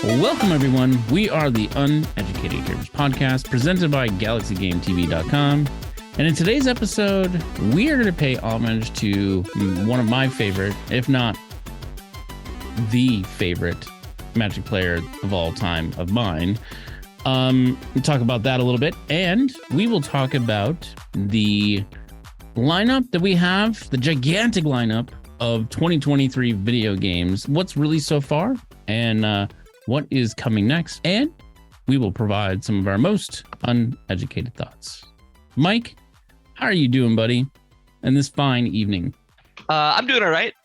Welcome, everyone. We are the Uneducated Gamers podcast presented by GalaxyGameTV.com. And in today's episode, we are going to pay homage to one of my favorite, if not the favorite Magic player of all time of mine. We'll talk about that a little bit. And we will talk about the lineup that we have, the gigantic lineup of 2023 video games, what's released so far, and what is coming next. And we will provide some of our most uneducated thoughts. Mike, how are you doing, buddy, in this fine evening? I'm doing all right.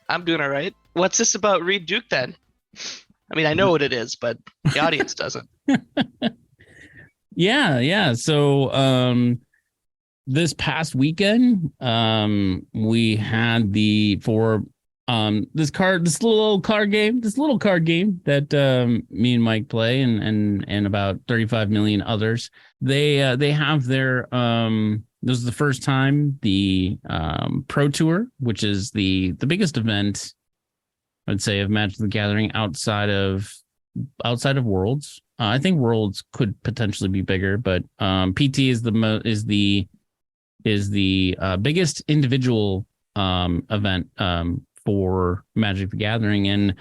What's this about Reid Duke then? I mean, I know what it is, but the audience doesn't. Yeah. So this past weekend, we had this little card game that me and Mike play and about 35 million others. They have their this is the first time the Pro Tour, which is the biggest event, I'd say, of Magic the Gathering outside of Worlds. I think Worlds could potentially be bigger, but PT is the biggest individual event for Magic the Gathering. And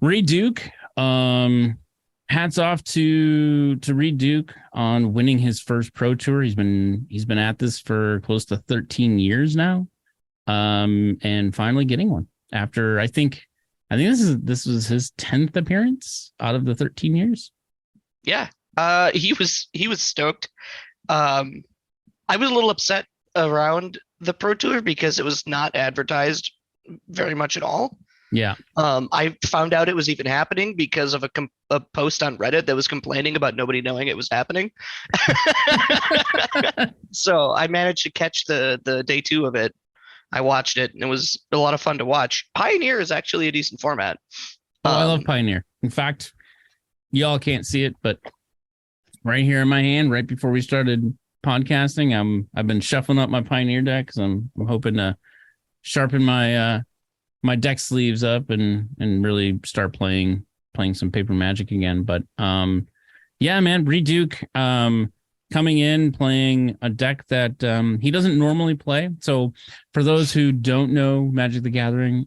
Reid Duke, hats off to Reid Duke on winning his first Pro Tour. He's been at this for close to 13 years now, and finally getting one after I think this was his 10th appearance out of the 13 years. Yeah, he was stoked. I was a little upset around the Pro Tour because it was not advertised very much at all. Yeah. I found out it was even happening because of a post on Reddit that was complaining about nobody knowing it was happening. So I managed to catch the day two of it. I watched it and it was a lot of fun to watch. Pioneer is actually a decent format. I love Pioneer. In fact, y'all can't see it, but right here in my hand, right before we started podcasting, I've been shuffling up my Pioneer deck because I'm hoping to sharpen my deck sleeves up and really start playing some paper Magic again. But yeah, man, Reid Duke coming in playing a deck that he doesn't normally play. So for those who don't know Magic the Gathering,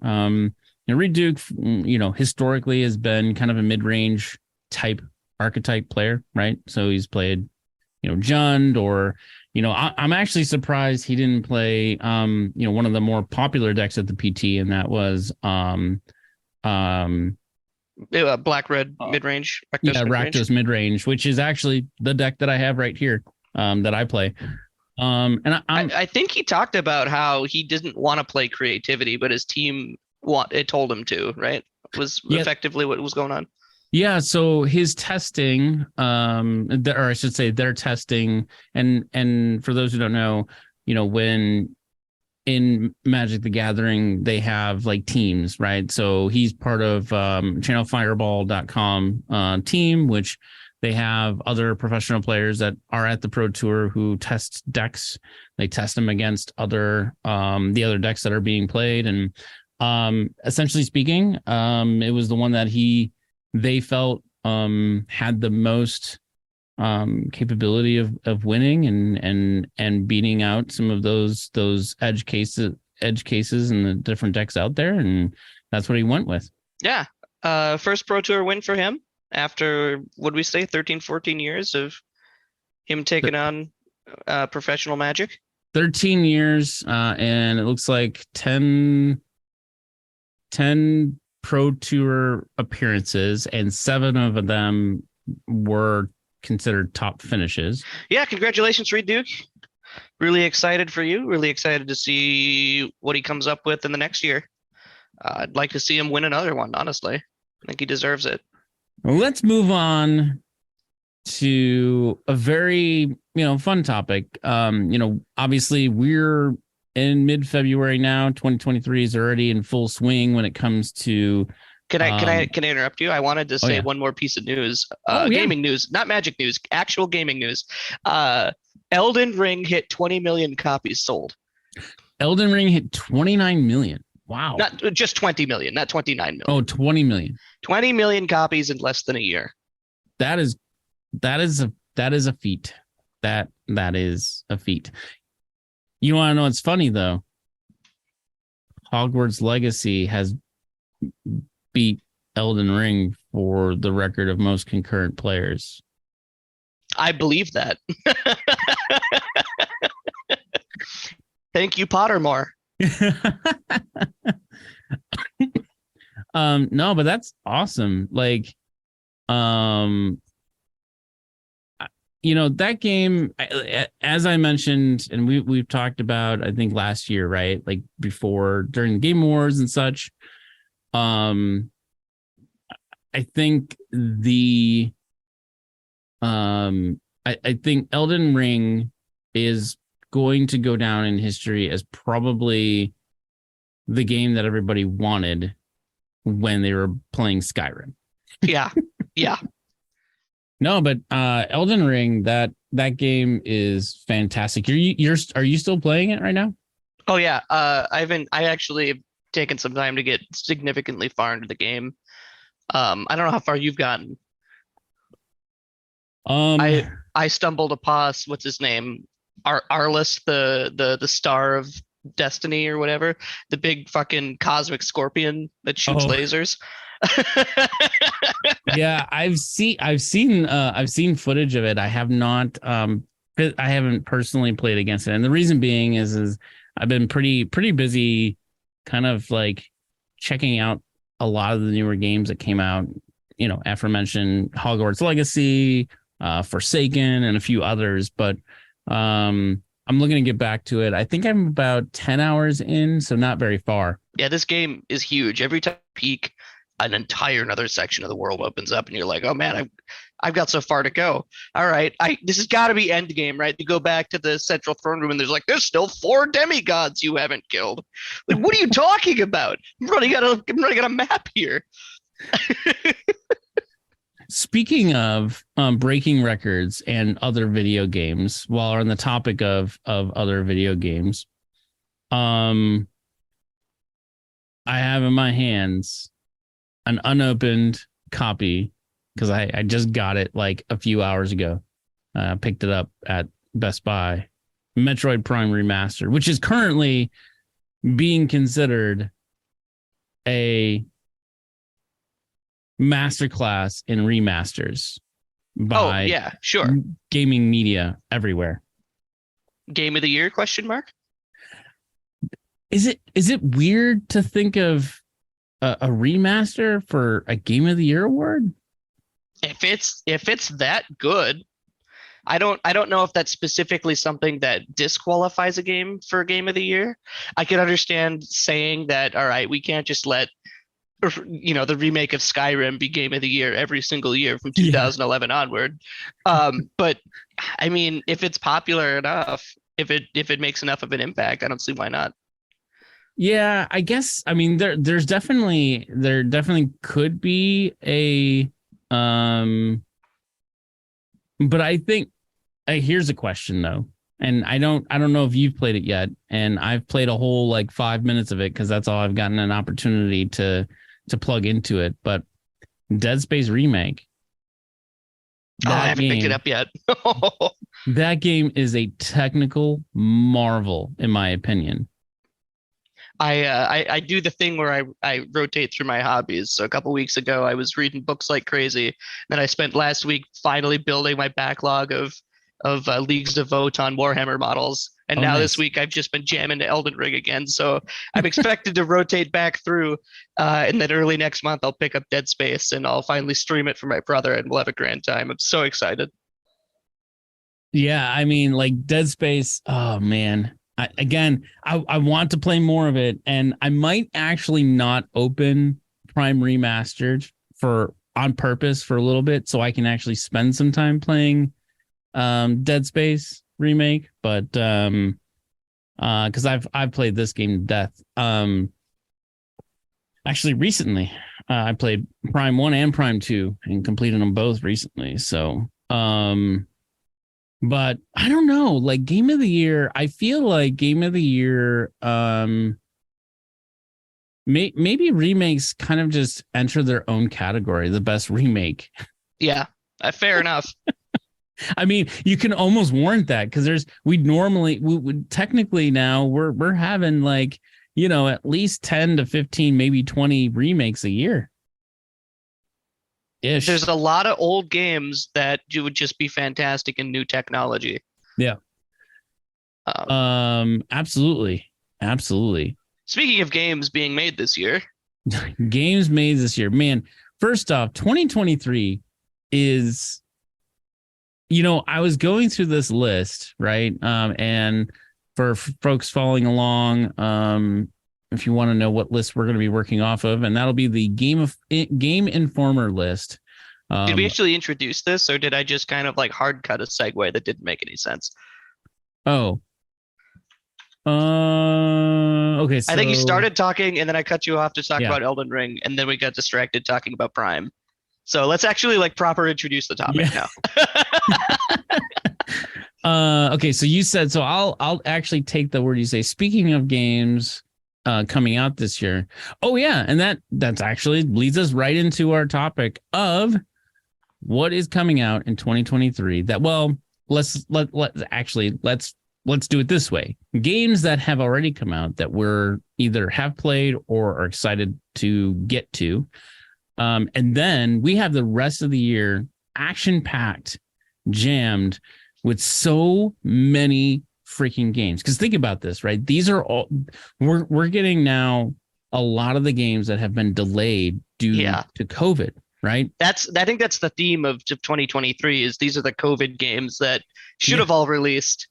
Reid Duke, historically has been kind of a mid-range type archetype player, right? So he's played, Jund, or I'm actually surprised he didn't play one of the more popular decks at the PT, and that was Black Red mid-range. Rakdos mid-range, which is actually the deck that I have right here that I play. And I think he talked about how he didn't want to play creativity, but his team it told him to, right? Effectively what was going on. Yeah, so his testing, or I should say their testing, and for those who don't know, when in Magic the Gathering, they have like teams, right? So he's part of channelfireball.com team, which they have other professional players that are at the Pro Tour who test decks. They test them against the other decks that are being played. And essentially speaking, it was the one that they felt had the most capability of winning and beating out some of those edge cases and the different decks out there, and that's what he went with. Yeah. First Pro Tour win for him after, what did we say, 13, 14 years of him taking on professional Magic. 13 years, and it looks like 10 Pro Tour appearances, and 7 of them were considered top finishes. Yeah, congratulations, Reid Duke. Really excited for you. Really excited to see what he comes up with in the next year. I'd like to see him win another one, honestly. I think he deserves it. Well, let's move on to a very, fun topic. Obviously we're in mid-February now. 2023 is already in full swing when it comes to. Can I interrupt you? I wanted to say one more piece of news. Gaming news, not Magic news, actual gaming news. Elden Ring hit 20 million copies sold. Elden Ring hit 29 million. Wow. Not just 20 million, not 29 million. Oh, 20 million. 20 million copies in less than a year. That is a feat. That is a feat. You want to know what's funny though? Hogwarts Legacy has beat Elden Ring for the record of most concurrent players. I believe that. Thank you, Pottermore. No, but that's awesome. Like, that game, as I mentioned, and we've talked about, I think last year, right? Like before, during the Game Awards and such. I think I think Elden Ring is going to go down in history as probably the game that everybody wanted when they were playing Skyrim. Yeah. Yeah. No, but Elden Ring, that game is fantastic. Are you still playing it right now? Oh yeah. I actually have taken some time to get significantly far into the game. I don't know how far you've gotten. I stumbled upon what's his name? Arliss, the star of Destiny or whatever, the big fucking cosmic scorpion that shoots lasers. Yeah, I've seen footage of it. I have not I haven't personally played against it. And the reason being is I've been pretty busy kind of like checking out a lot of the newer games that came out, aforementioned Hogwarts Legacy, Forsaken, and a few others. But I'm looking to get back to it. I think I'm about 10 hours in, so not very far. Yeah, this game is huge. Every time you peak, an entire another section of the world opens up, and you're like, oh man, I've got so far to go. All right, this has got to be end game, right? You go back to the central throne room, and there's still 4 demigods you haven't killed. Like, what are you talking about? I'm running out a map here. Speaking of breaking records and other video games, while we're on the topic of other video games, I have in my hands an unopened copy because I just got it like a few hours ago. Picked it up at Best Buy. Metroid Prime Remastered, which is currently being considered a masterclass in remasters by yeah, sure. gaming media everywhere. Game of the year? Question mark. Is it weird to think of a remaster for a Game of the Year award? If it's that good, I don't know if that's specifically something that disqualifies a game for Game of the Year. I can understand saying that, all right, we can't just let the remake of Skyrim be Game of the Year every single year from 2011 onward. But I mean, if it's popular enough, if it makes enough of an impact, I don't see why not. Yeah, I guess. I mean, there definitely could be a but I think here's a question though, and I don't know if you've played it yet, and I've played a whole like 5 minutes of it because that's all I've gotten an opportunity to plug into it. But Dead Space remake. I haven't picked it up yet. That game is a technical marvel, in my opinion. I do the thing where I rotate through my hobbies. So a couple weeks ago, I was reading books like crazy. Then I spent last week finally building my backlog of Leagues of Votann Warhammer models. And now nice. This week I've just been jamming to Elden Ring again. So I'm expected to rotate back through. And then early next month, I'll pick up Dead Space and I'll finally stream it for my brother and we'll have a grand time. I'm so excited. Yeah, I mean, like Dead Space. Oh man. I want to play more of it, and I might actually not open Prime Remastered on purpose for a little bit, so I can actually spend some time playing Dead Space remake. But because I've played this game to death. Actually, recently I played Prime 1 and Prime 2 and completed them both recently. So but I don't know, like Game of the Year, I feel like Game of the Year, maybe remakes kind of just enter their own category, the best remake. Yeah, fair enough. I mean, you can almost warrant that because we would technically now we're having like, at least 10 to 15, maybe 20 remakes a year. Ish. There's a lot of old games that would just be fantastic in new technology. Yeah. Absolutely. Absolutely. Speaking of games being made this year. Games made this year. Man, first off, 2023 is, I was going through this list, right? And for folks following along, if you want to know what list we're going to be working off of, and that'll be the Game Informer list. Did we actually introduce this, or did I just kind of like hard cut a segue that didn't make any sense? Oh. Okay. So, I think you started talking, and then I cut you off to talk about Elden Ring, and then we got distracted talking about Prime. So let's actually like proper introduce the topic now. Okay. So you said, so I'll actually take the word you say. Speaking of games coming out this year. Oh yeah, and that's actually leads us right into our topic of what is coming out in 2023. Let's do it this way. Games that have already come out that we're either have played or are excited to get to. And then we have the rest of the year action-packed, jammed with so many freaking games. Because think about this, right? These are all we're getting now a lot of the games that have been delayed due to COVID, right? I think that's the theme of 2023 is these are the COVID games that should have all released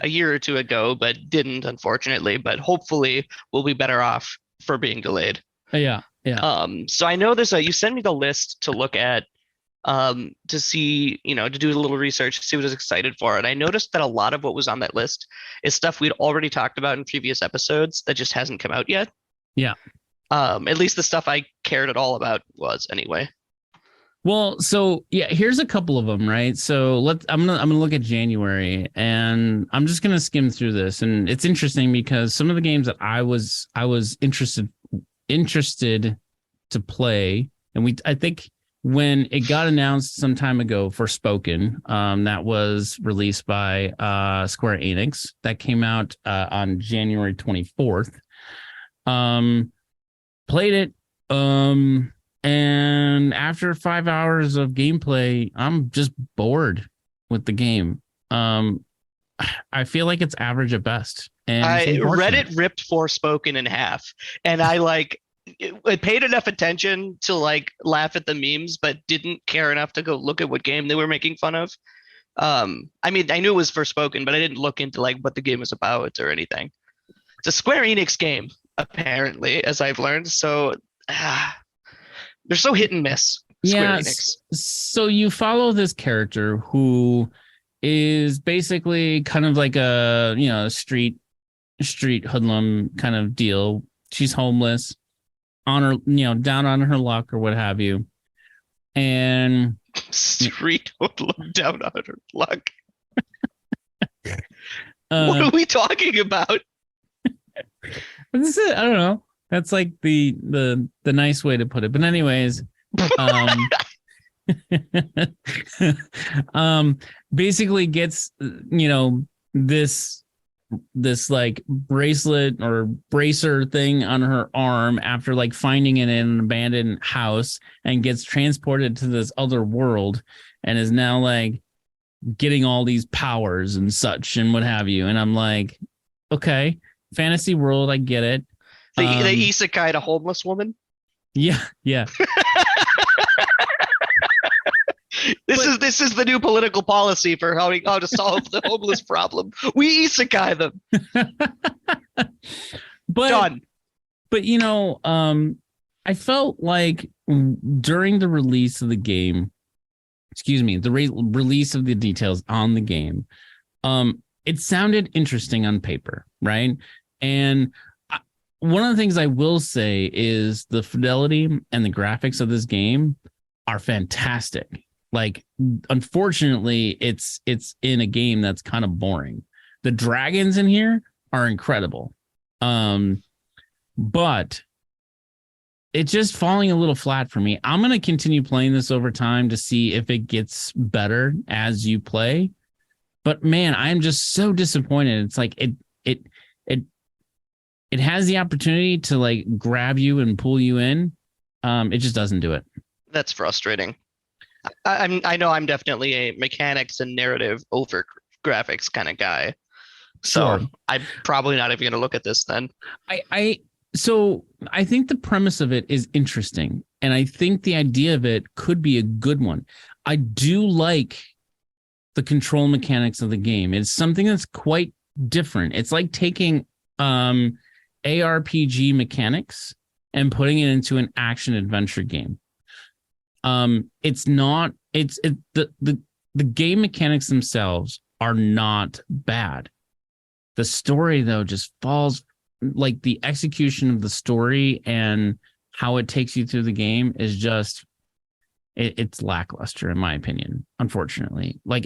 a year or two ago, but didn't, unfortunately. But hopefully we'll be better off for being delayed. Yeah. So I know you sent me the list to look at, to see, to do a little research, to see what I was excited for. And I noticed that a lot of what was on that list is stuff we'd already talked about in previous episodes that just hasn't come out yet. Yeah. At least the stuff I cared at all about was anyway. Well, so here's a couple of them, right? So I'm gonna look at January, and I'm just gonna skim through this, and it's interesting because some of the games that I was interested to play, and I think when it got announced some time ago for Spoken, that was released by Square Enix, that came out on January 24th. Played it. And after 5 hours of gameplay, I'm just bored with the game. I feel like it's average at best. And Reddit ripped Forspoken in half, and I paid enough attention to like laugh at the memes, but didn't care enough to go look at what game they were making fun of. I mean, I knew it was Forspoken, but I didn't look into like what the game was about or anything. It's a Square Enix game, apparently, as I've learned. So. They're so hit and miss. Square Enix. So you follow this character who is basically kind of like a street hoodlum kind of deal. She's homeless, on her down on her luck or what have you, and street hoodlum down on her luck. What are we talking about? This is, I don't know. That's like the nice way to put it. But anyways, basically gets, this like bracelet or bracer thing on her arm after like finding it in an abandoned house, and gets transported to this other world and is now like getting all these powers and such and what have you. And I'm like, okay, fantasy world, I get it. They isekai a homeless woman. Yeah. This is the new political policy for how to solve the homeless problem. We isekai them. Done. But I felt like during the release of the game, release of the details on the game, it sounded interesting on paper, right? And one of the things I will say is the fidelity and the graphics of this game are fantastic. Like, unfortunately, it's in a game that's kind of boring. The dragons in here are incredible. But it's just falling a little flat for me. I'm going to continue playing this over time to see if it gets better as you play. But man, I'm just so disappointed. It's like it has the opportunity to like grab you and pull you in. It just doesn't do it. That's frustrating. I know I'm definitely a mechanics and narrative over graphics kind of guy. So Sure. I'm probably not even going to look at this then. So I think the premise of it is interesting, and I think the idea of it could be a good one. I do like the control mechanics of the game. It's something that's quite different. It's like taking ARPG mechanics and putting it into an action adventure game. It's not. The game mechanics themselves are not bad. The story though just falls, like the execution of the story and how it takes you through the game is just it's lackluster in my opinion, unfortunately. Like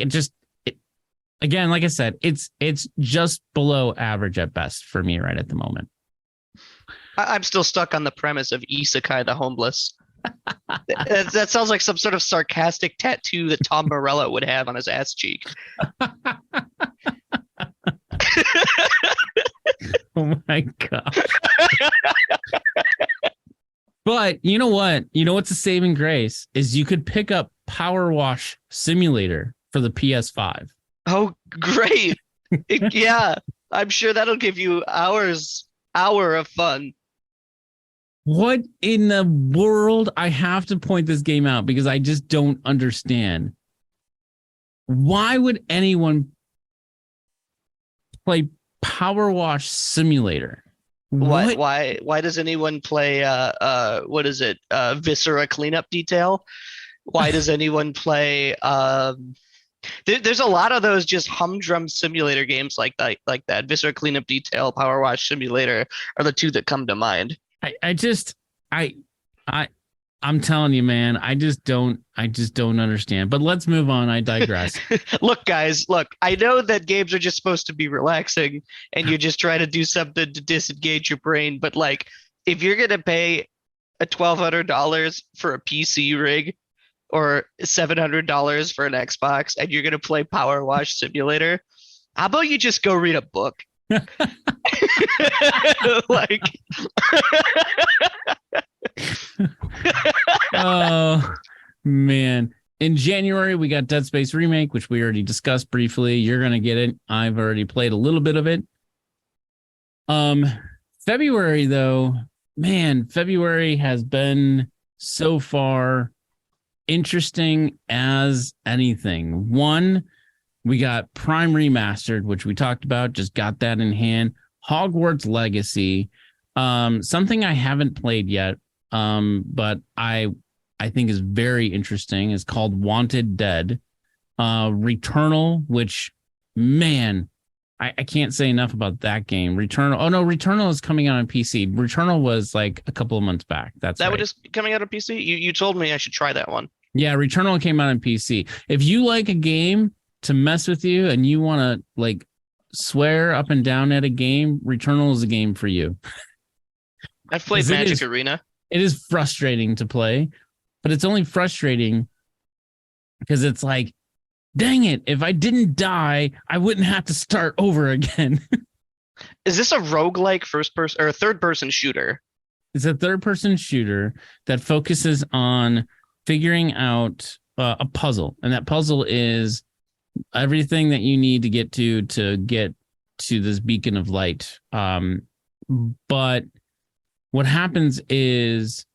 again, like I said, it's just below average at best for me right at the moment. I'm still stuck on the premise of Isekai the homeless. That sounds like some sort of sarcastic tattoo that Tom Morello would have on his ass cheek. Oh my god. But you know what? You know what's a saving grace is you could pick up Power Wash Simulator for the PS5. Oh, great. Yeah, I'm sure that'll give you hour of fun. What in the world? I have to point this game out because I just don't understand. Why would anyone play Power Wash Simulator? Why does anyone play what is it? Viscera cleanup detail? Why does anyone play there's a lot of those just humdrum simulator games like that. Viscera cleanup detail, Power Wash Simulator are the two that come to mind. I'm telling you, man, I just don't understand. But let's move on. I digress. Look, guys, I know that games are just supposed to be relaxing and you're just trying to do something to disengage your brain. But like, if you're gonna pay a $1,200 for a PC rig or $700 for an Xbox and you're gonna play Power Wash Simulator, how about you just go read a book? Like oh man, in January we got Dead Space Remake, which we already discussed briefly. You're gonna get it. I've already played a little bit of it. February though, man, February has been so far interesting as anything. One, we got Prime Remastered, which we talked about, just got that in hand. Hogwarts Legacy, something I haven't played yet, but I think is very interesting, is called Wanted Dead. Returnal, which, man, I can't say enough about that game. Returnal is coming out on PC. Returnal was like a couple of months back. That was just coming out on PC? You told me I should try that one. Yeah, Returnal came out on PC. If you like a game to mess with you and you want to like swear up and down at a game, Returnal is a game for you. I've played Magic Arena. It is frustrating to play, but it's only frustrating because it's like, dang it, if I didn't die, I wouldn't have to start over again. Is this a roguelike first person or third person shooter? It's a third person shooter that focuses on figuring out a puzzle. And that puzzle is everything that you need to get to this beacon of light. But what happens is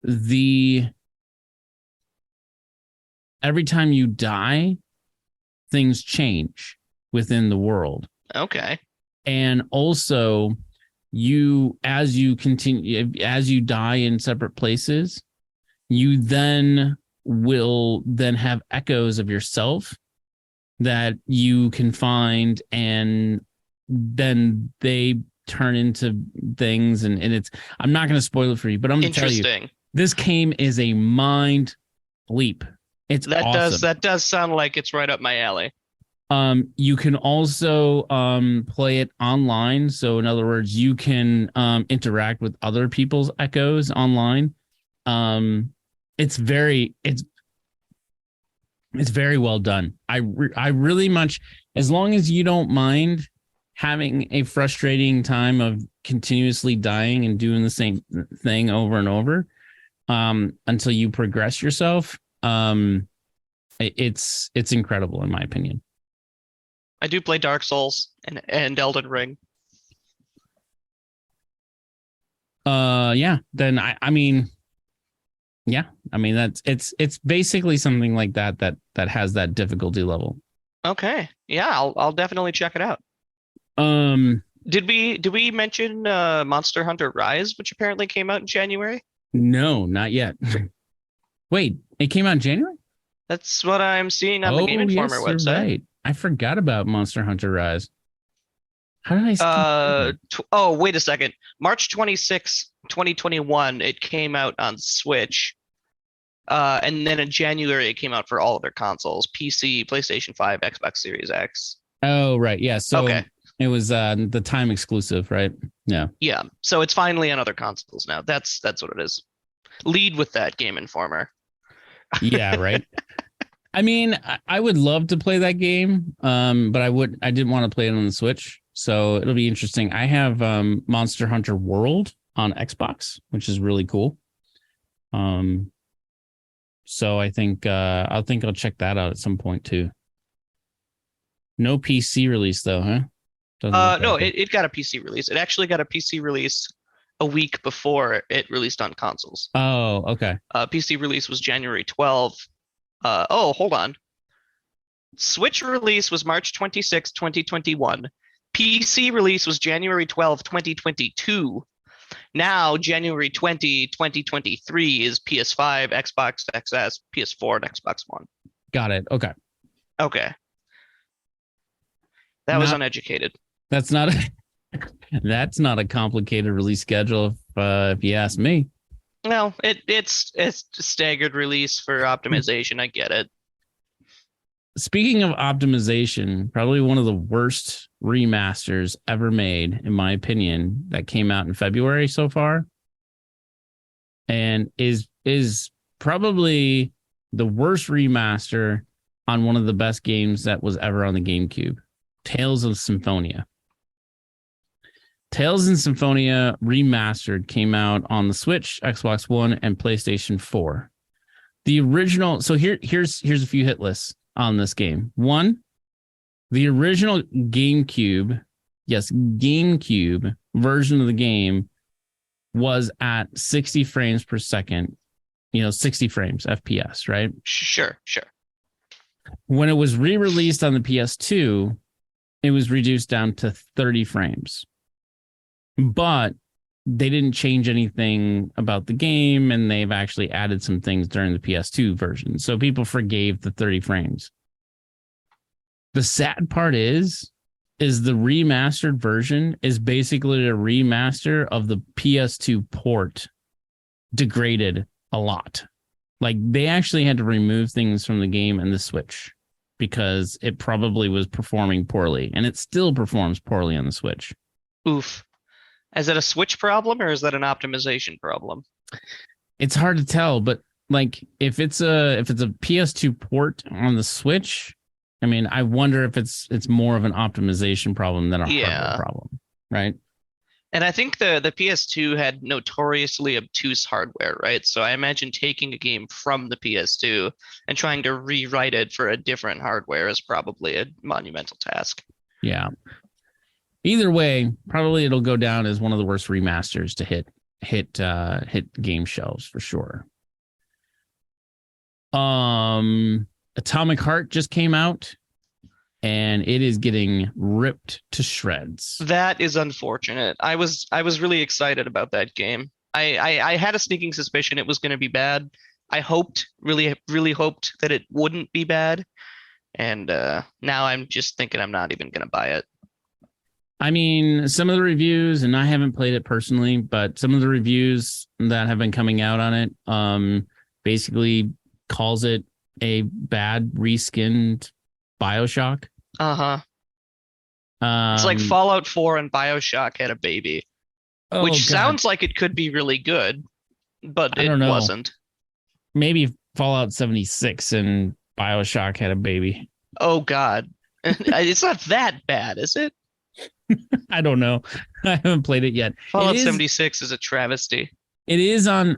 every time you die, things change within the world. Okay. And also as you die in separate places, you will have echoes of yourself that you can find, and then they turn into things, and it's, I'm not going to spoil it for you, but I'm going to tell you, this game is a mind leap. It's awesome. That does sound like it's right up my alley. You can also play it online. So in other words, you can interact with other people's echoes online. It's very well done. I really much, as long as you don't mind having a frustrating time of continuously dying and doing the same thing over and over until you progress yourself. It's incredible in my opinion. I do play Dark Souls and Elden Ring. Yeah, then I mean, yeah, I mean that's it's basically something like that has that difficulty level. Okay. Yeah, I'll definitely check it out. Um, Did we mention Monster Hunter Rise, which apparently came out in January? no, not yet. Wait, it came out in January? That's what I'm seeing on the Oh, Game Informer yes, you're website. right. I forgot about Monster Hunter Rise. How did I skip Oh, wait a second. March 26, 2021, it came out on Switch. And then in January, it came out for all of their consoles: PC, PlayStation 5, Xbox Series X. Oh, right. Yeah. So Okay. it was the time exclusive, right? Yeah. Yeah. So it's finally on other consoles now. That's what it is. Lead with that, Game Informer. Yeah, right. I mean, I would love to play that game, but I didn't want to play it on the Switch. So it'll be interesting. I have Monster Hunter World on Xbox, which is really cool. So I think I'll check that out at some point too. No PC release though, huh? No, it got a PC release. It actually got a PC release a week before it released on consoles. Oh, okay. PC release was January 12th. Oh, hold on. Switch release was March 26, 2021. PC release was January 12, 2022. Now, January 20, 2023 is PS5, Xbox XS, PS4, and Xbox One. Got it. Okay. Okay. That was Uneducated. That's not a complicated release schedule if you ask me. Well, it's staggered release for optimization. I get it. Speaking of optimization, probably one of the worst remasters ever made, in my opinion, that came out in February so far, and is probably the worst remaster on one of the best games that was ever on the GameCube. Tales of Symphonia. Tales in Symphonia Remastered came out on the Switch, Xbox One, and PlayStation 4. The original, so here's a few hit lists on this game. One, the original GameCube version of the game was at 60 frames per second, 60 frames FPS, right? Sure. When it was re-released on the PS2, it was reduced down to 30 frames. But they didn't change anything about the game, and they've actually added some things during the PS2 version. So people forgave the 30 frames. The sad part is the remastered version is basically a remaster of the PS2 port degraded a lot. Like they actually had to remove things from the game and the Switch because it probably was performing poorly, and it still performs poorly on the Switch. Oof. Is that a Switch problem or is that an optimization problem? It's hard to tell, but like if it's a PS2 port on the Switch, I mean, I wonder if it's more of an optimization problem than a hardware problem, right? And I think the PS2 had notoriously obtuse hardware, right? So I imagine taking a game from the PS2 and trying to rewrite it for a different hardware is probably a monumental task. Yeah. Either way, probably it'll go down as one of the worst remasters to hit game shelves for sure. Atomic Heart just came out, and it is getting ripped to shreds. That is unfortunate. I was really excited about that game. I had a sneaking suspicion it was going to be bad. I really hoped that it wouldn't be bad, and now I'm just thinking I'm not even going to buy it. I mean, some of the reviews, and I haven't played it personally, but some of the reviews that have been coming out on it basically calls it a bad reskinned BioShock. Uh-huh. It's like Um, Fallout 4 and BioShock had a baby, oh which God, sounds like it could be really good, but I it don't know. wasn't. Maybe Fallout 76 and BioShock had a baby. Oh God. It's not that bad, is it? I don't know. I haven't played it yet. It Fallout is 76 is a travesty. it is on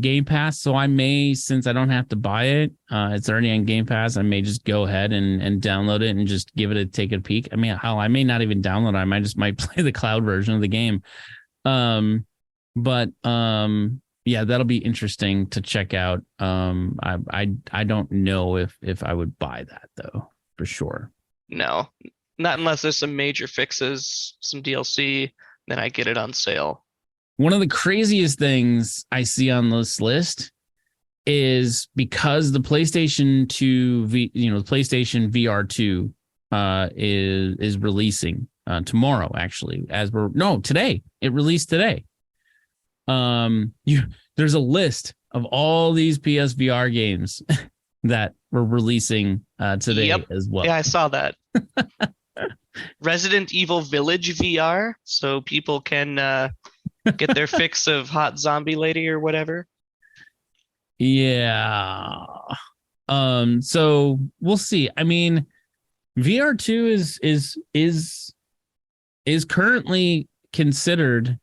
Game Pass, so I may, since I don't have to buy it, it's already on Game Pass. I may just go ahead and download it and just give it a take a peek. I mean, hell, I may not even download it. I might play the cloud version of the game. But yeah, that'll be interesting to check out. I don't know if I would buy that though, for sure. No, not unless there's some major fixes, some DLC, then I get it on sale. One of the craziest things I see on this list is because the PlayStation 2 the PlayStation VR 2 is releasing tomorrow, actually, today. It released today. There's a list of all these PSVR games that were releasing today Yep. as well. Yeah, I saw that. Resident Evil Village VR, so people can get their fix of hot zombie lady or whatever. Yeah. So we'll see. I mean, VR2 is currently considered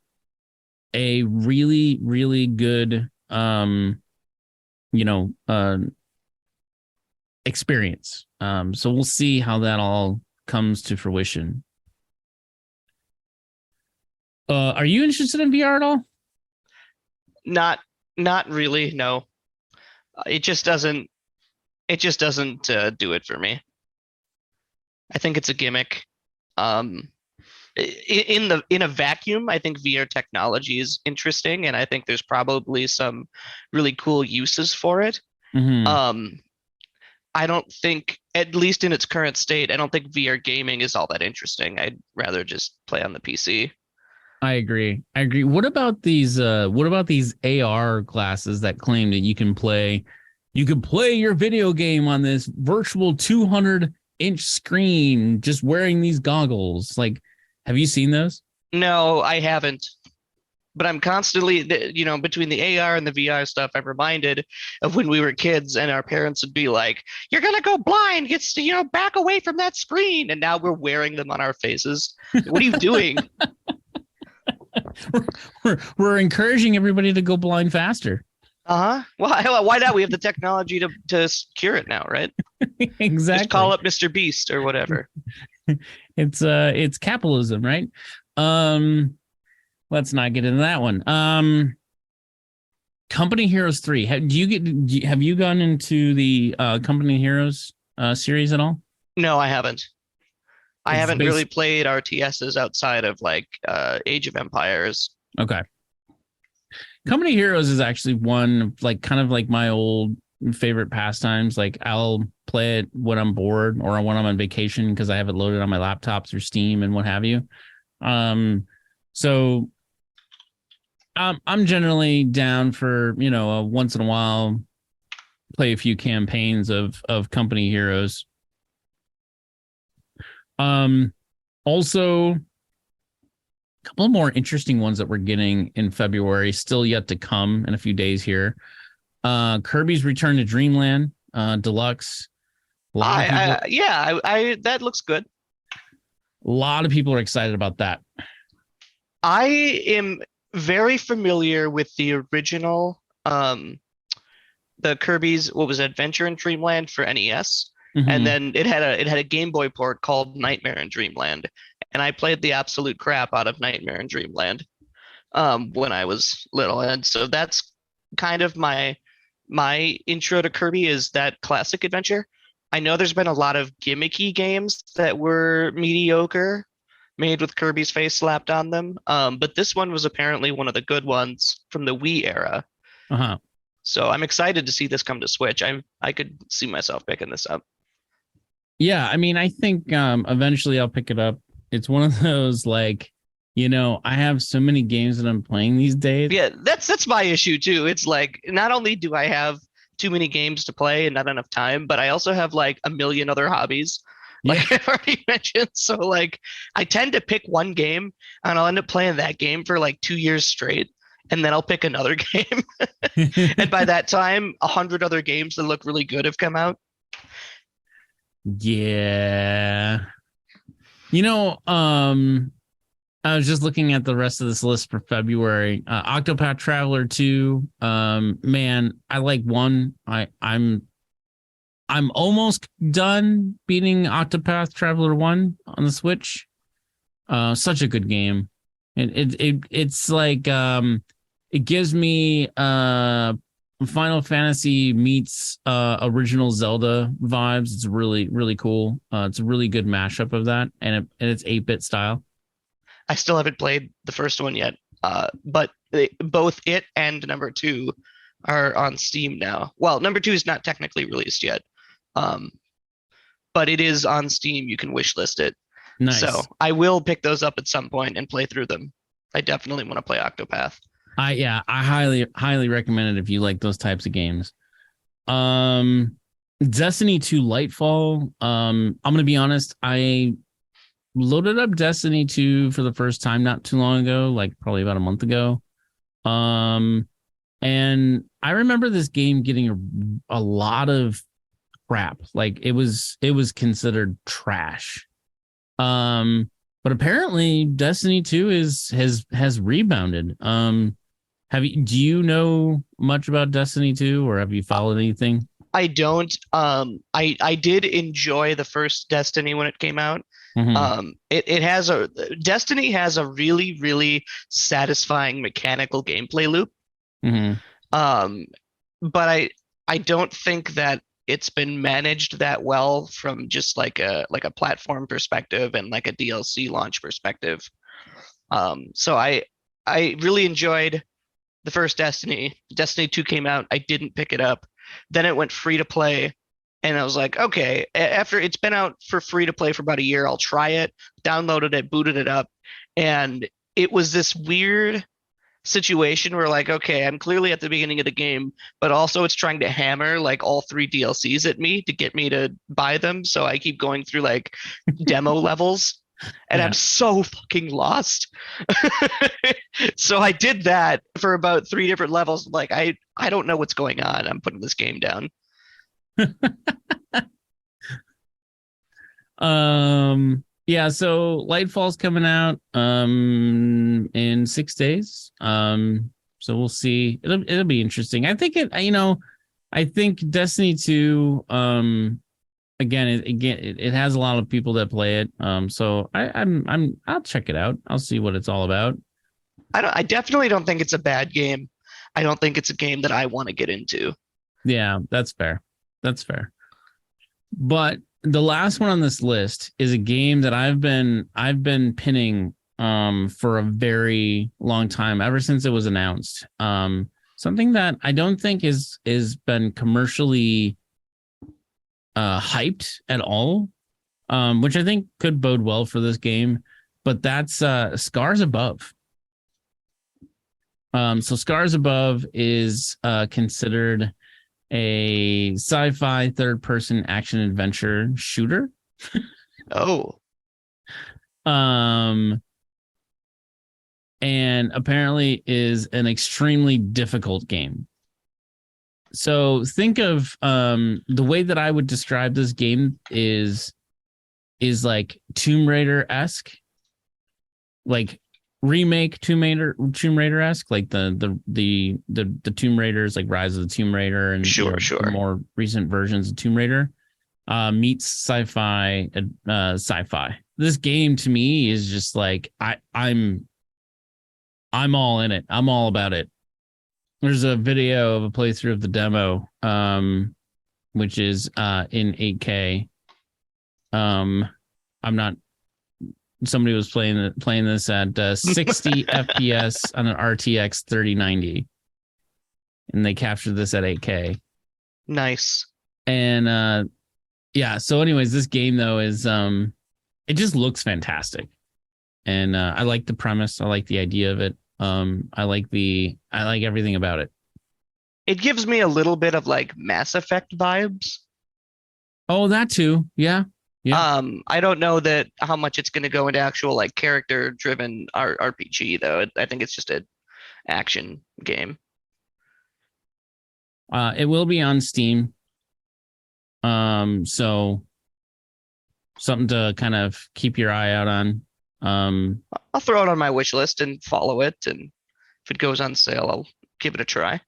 a really, really good you know, experience. So we'll see how that all comes to fruition. Are you interested in VR at all? Not really, no. It just doesn't do it for me. I think it's a gimmick. Um in a vacuum, I think VR technology is interesting, and I think there's probably some really cool uses for it. Mm-hmm. Um, I don't think, at least in its current state, I don't think VR gaming is all that interesting. I'd rather just play on the PC. I agree. What about these AR glasses that claim that you can play your video game on this virtual 200-inch screen just wearing these goggles? Like, have you seen those? No, I haven't. But I'm constantly, between the AR and the VR stuff, I'm reminded of when we were kids and our parents would be like, "You're gonna go blind. Back away from that screen." And now we're wearing them on our faces. What are you doing? We're encouraging everybody to go blind faster. Uh-huh. Why not? We have the technology to cure it now, right? Exactly. Just call up Mr. Beast or whatever. It's capitalism, right? Let's not get into that one. Company Heroes 3. Have you gone into the Company Heroes series at all? No, I haven't. I It's haven't based- really played RTSs outside of like Age of Empires. Okay. Company Heroes is actually one like kind of like my old favorite pastimes. Like I'll play it when I'm bored or when I'm on vacation because I have it loaded on my laptop through Steam and what have you. So I'm generally down for, once in a while play a few campaigns of Company Heroes. Also, a couple of more interesting ones that we're getting in February, still yet to come in a few days here. Kirby's Return to Dreamland Deluxe. That looks good. A lot of people are excited about that. I am very familiar with the original, the Kirby's, what was it, Adventure in Dreamland for NES, Mhm. and then it had a Game Boy port called Nightmare in Dreamland, and I played the absolute crap out of Nightmare in Dreamland when I was little, and so that's kind of my intro to Kirby is that classic adventure. I know there's been a lot of gimmicky games that were mediocre, made with Kirby's face slapped on them. But this one was apparently one of the good ones from the Wii era. Uh-huh. So I'm excited to see this come to Switch. I could see myself picking this up. Yeah, I mean, I think eventually I'll pick it up. It's one of those like, I have so many games that I'm playing these days. Yeah, that's my issue too. It's like not only do I have too many games to play and not enough time, but I also have like a million other hobbies. Yeah. like I've already mentioned. So like I tend to pick one game and I'll end up playing that game for like 2 years straight. And then I'll pick another game. And by that time, 100 other games that look really good have come out. Yeah. You know, I was just looking at the rest of this list for February. Octopath Traveler 2. Man, I like one. I'm almost done beating Octopath Traveler 1 on the Switch. Such a good game. And it's like it gives me Final Fantasy meets original Zelda vibes. It's really, really cool. It's a really good mashup of that, and it's 8-bit style. I still haven't played the first one yet, but both it and number two are on Steam now. Well, number two is not technically released yet, um, but it is on Steam. You can wishlist it. Nice. So I will pick those up at some point and play through them. I definitely want to play Octopath. I highly recommend it if you like those types of games. Destiny 2 Lightfall. I'm gonna be honest, I loaded up Destiny 2 for the first time not too long ago, like probably about a month ago. And I remember this game getting a lot of crap. Like it was considered trash. But apparently Destiny 2 has rebounded. Do you know much about Destiny 2 or have you followed anything? I don't. I did enjoy the first Destiny when it came out. Mm-hmm. Destiny has a really, really satisfying mechanical gameplay loop. Mm-hmm. But I don't think that it's been managed that well from just like a platform perspective and like a DLC launch perspective. So I really enjoyed the first Destiny. Destiny 2 came out. I didn't pick it up. Then it went free to play. And I was like, okay, after it's been out for free to play for about a year, I'll try it. Downloaded it, booted it up. And it was this weird situation where like, okay, I'm clearly at the beginning of the game, but also it's trying to hammer like all 3 DLCs at me to get me to buy them. So I keep going through like demo levels and I'm so fucking lost. So I did that for about 3 different levels. Like I don't know what's going on. I'm putting this game down. Yeah, so Lightfall's coming out in 6 days. So we'll see. It'll be interesting. I think I think Destiny 2 again it has a lot of people that play it. So I'll check it out. I'll see what it's all about. I definitely don't think it's a bad game. I don't think it's a game that I want to get into. Yeah, that's fair. That's fair. But the last one on this list is a game that I've been pinning for a very long time, ever since it was announced. Something that I don't think is been commercially hyped at all, which I think could bode well for this game. But that's Scars Above. So Scars Above is considered a sci-fi third-person action adventure shooter. Oh. And apparently is an extremely difficult game. So think of the way that I would describe this game is like Tomb Raider-esque, like remake Tomb Raider-esque, like the Tomb Raiders, like Rise of the Tomb Raider and sure. more recent versions of Tomb Raider meets sci-fi. This game to me is just like I'm all in it. I'm all about it. There's a video of a playthrough of the demo, which is in 8K. I'm not. Somebody was playing this at 60 FPS on an RTX 3090, and they captured this at 8K. Nice. And yeah. So, anyways, this game though is it just looks fantastic, and I like the premise. I like the idea of it. I like everything about it. It gives me a little bit of like Mass Effect vibes. Oh, that too. Yeah. Yeah. I don't know that how much it's going to go into actual like character driven RPG though. I think it's just an action game. It will be on Steam. So something to kind of keep your eye out on. I'll throw it on my wish list and follow it, and if it goes on sale, I'll give it a try.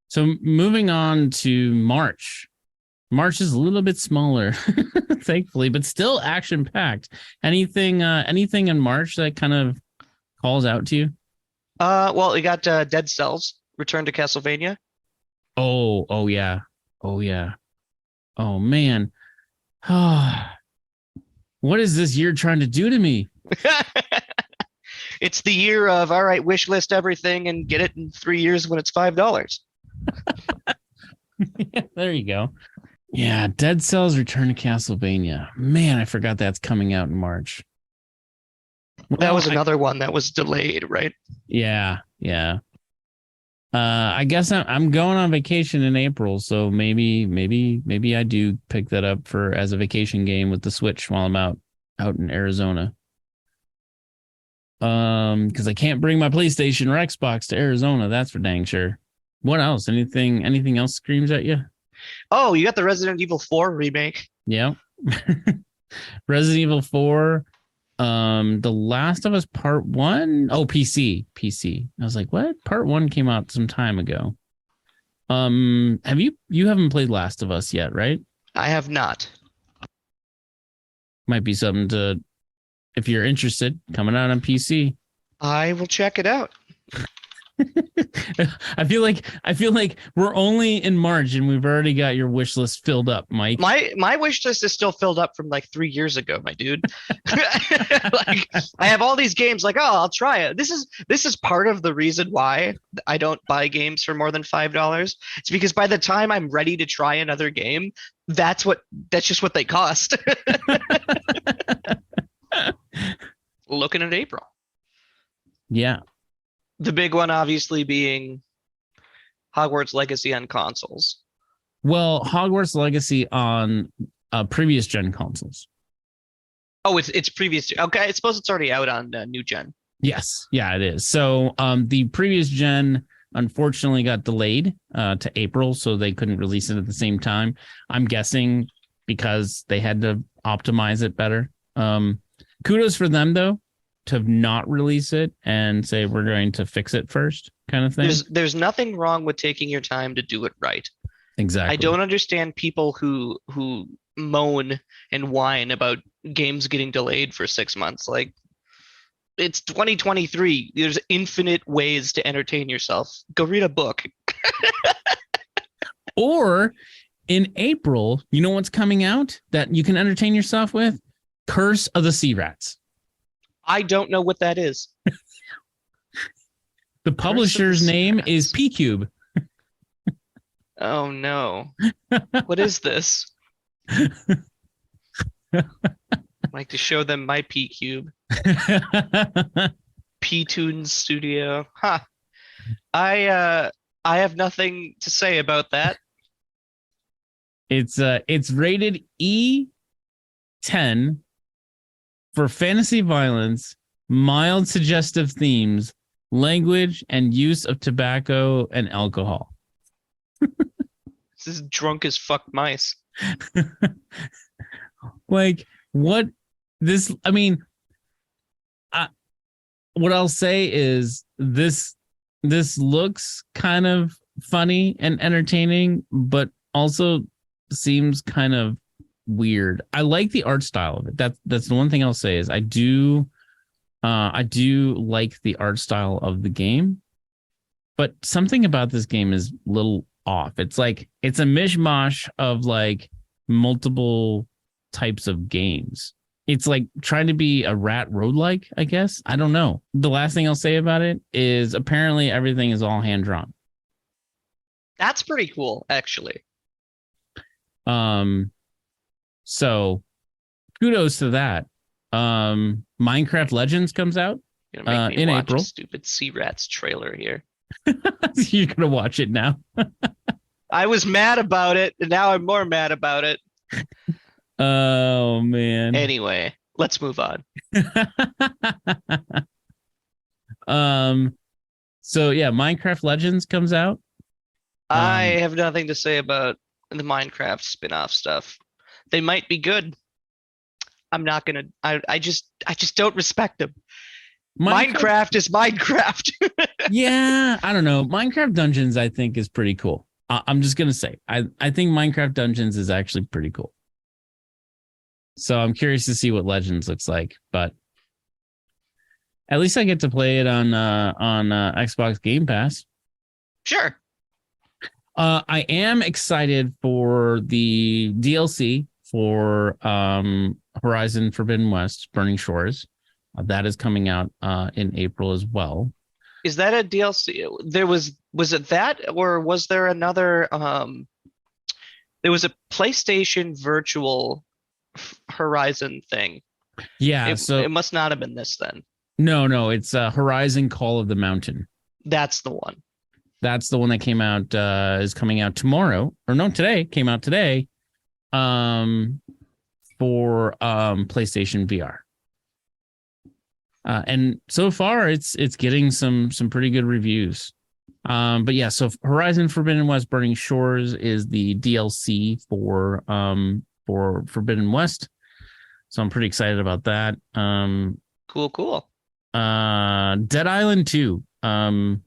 So moving on to March. March is a little bit smaller, thankfully, but still action packed. Anything in March that kind of calls out to you? Well, we got Dead Cells, Return to Castlevania. Oh yeah. Oh yeah. Oh man. What is this year trying to do to me? It's the year of all right, wish list everything and get it in 3 years when it's $5. There you go. Yeah, Dead Cells Return to Castlevania. Man, I forgot that's coming out in March. That was another one that was delayed, right? Yeah. I guess I'm going on vacation in April, so maybe I do pick that up for as a vacation game with the Switch while I'm out in Arizona. Because I can't bring my PlayStation or Xbox to Arizona, that's for dang sure. What else? Anything else screams at you? Oh, you got the Resident Evil 4 remake. Yeah. Resident Evil 4. The Last of Us Part 1. Oh, PC. I was like, what? Part 1 came out some time ago. You haven't played Last of Us yet, right? I have not. Might be something to, if you're interested, coming out on PC. I will check it out. I feel like we're only in March and we've already got your wish list filled up, Mike. My wish list is still filled up from like 3 years ago, my dude. Like I have all these games like, oh, I'll try it. This is part of the reason why I don't buy games for more than $5. It's because by the time I'm ready to try another game, that's just what they cost. Looking at April. Yeah. The big one obviously being Hogwarts Legacy on consoles. Well, Hogwarts Legacy on previous gen consoles. Oh, it's previous. Okay, I suppose it's already out on new gen. Yes, yeah, it is. So the previous gen unfortunately got delayed to April, so they couldn't release it at the same time. I'm guessing because they had to optimize it better. Kudos for them though, to not release it and say we're going to fix it first, kind of thing. There's nothing wrong with taking your time to do it right. Exactly. I don't understand people who moan and whine about games getting delayed for 6 months. Like, it's 2023. There's infinite ways to entertain yourself. Go read a book. Or in April, you know what's coming out that you can entertain yourself with? Curse of the Sea Rats. I don't know what that is. The publisher's name is P-Cube. Oh no. What is this? Like to show them my P-Cube. P-Tunes Studio. Huh. I have nothing to say about that. It's rated E10 for fantasy violence, mild suggestive themes, language, and use of tobacco and alcohol. This is drunk as fuck mice. Like, what this, I mean, what I'll say is this looks kind of funny and entertaining, but also seems kind of weird. I like the art style of it. That's the one thing I'll say is I do like the art style of the game, but something about this game is a little off. It's like it's a mishmash of like multiple types of games. It's like trying to be a rat roguelike, I guess. I don't know. The last thing I'll say about it is apparently everything is all hand drawn. That's pretty cool, actually. So kudos to that. Minecraft Legends comes out You're gonna make me in watch April. a stupid Sea Rats trailer here. You're gonna watch it now. I was mad about it, and now I'm more mad about it. Oh man. Anyway, let's move on. um. So yeah, Minecraft Legends comes out. I Um. have nothing to say about the Minecraft spin-off stuff. They might be good. I'm not gonna. I just don't respect them. Minecraft. Minecraft is Minecraft. Yeah, I don't know. Minecraft Dungeons, I think, is pretty cool. I'm just gonna say, I think Minecraft Dungeons is actually pretty cool. So I'm curious to see what Legends looks like, but at least I get to play it on Xbox Game Pass. Sure. I am excited for the DLC for Horizon Forbidden West Burning Shores. That is coming out in April as well. Is that a DLC? Was it that or was there another there was a PlayStation virtual Horizon thing. Yeah, It so must not have been this then. no, it's Horizon Call of the Mountain. That's the one. That's the one that came out is coming out tomorrow, or no, today, came out today for PlayStation VR. And so far it's getting some pretty good reviews. But yeah, so Horizon Forbidden West Burning Shores is the DLC for Forbidden West. So I'm pretty excited about that. Cool. Dead Island 2. I'm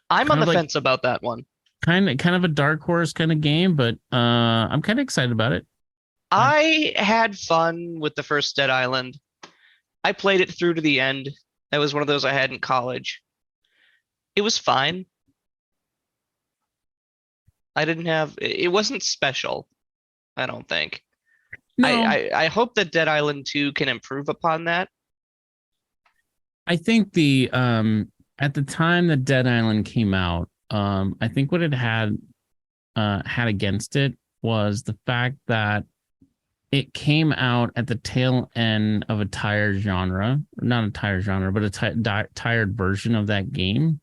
on the fence about that one. Kind of a dark horse kind of game, but I'm kind of excited about it. I had fun with the first Dead Island. I played it through to the end. That was one of those I had in college. It was fine. It wasn't special, I don't think. No, I hope that Dead Island 2 can improve upon that. I think the at the time that Dead Island came out, I think what it had against it was the fact that it came out at the tail end of a tired genre, not a tired genre, but a tired version of that game.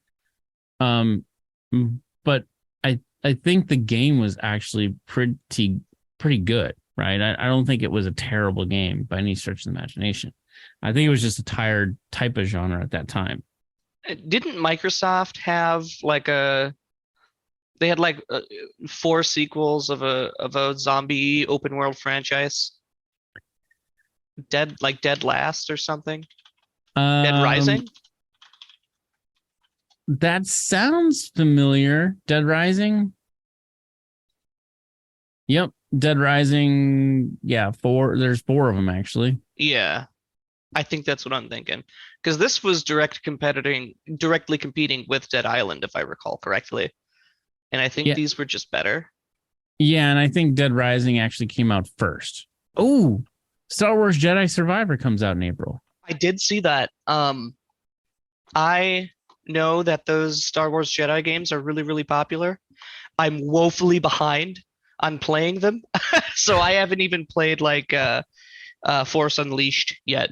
But I think the game was actually pretty good, right? I don't think it was a terrible game by any stretch of the imagination. I think it was just a tired type of genre at that time. Didn't Microsoft have they had 4 sequels of a zombie open world franchise? Dead Last or something? Dead Rising? That sounds familiar. Dead Rising. Yep, Dead Rising. Yeah, 4. There's 4 of them actually. Yeah. I think that's what I'm thinking. Because this was directly competing with Dead Island, if I recall correctly. And I think these were just better. Yeah, and I think Dead Rising actually came out first. Oh, Star Wars Jedi Survivor comes out in April. I did see that. I know that those Star Wars Jedi games are really, really popular. I'm woefully behind on playing them. So I haven't even played Force Unleashed yet.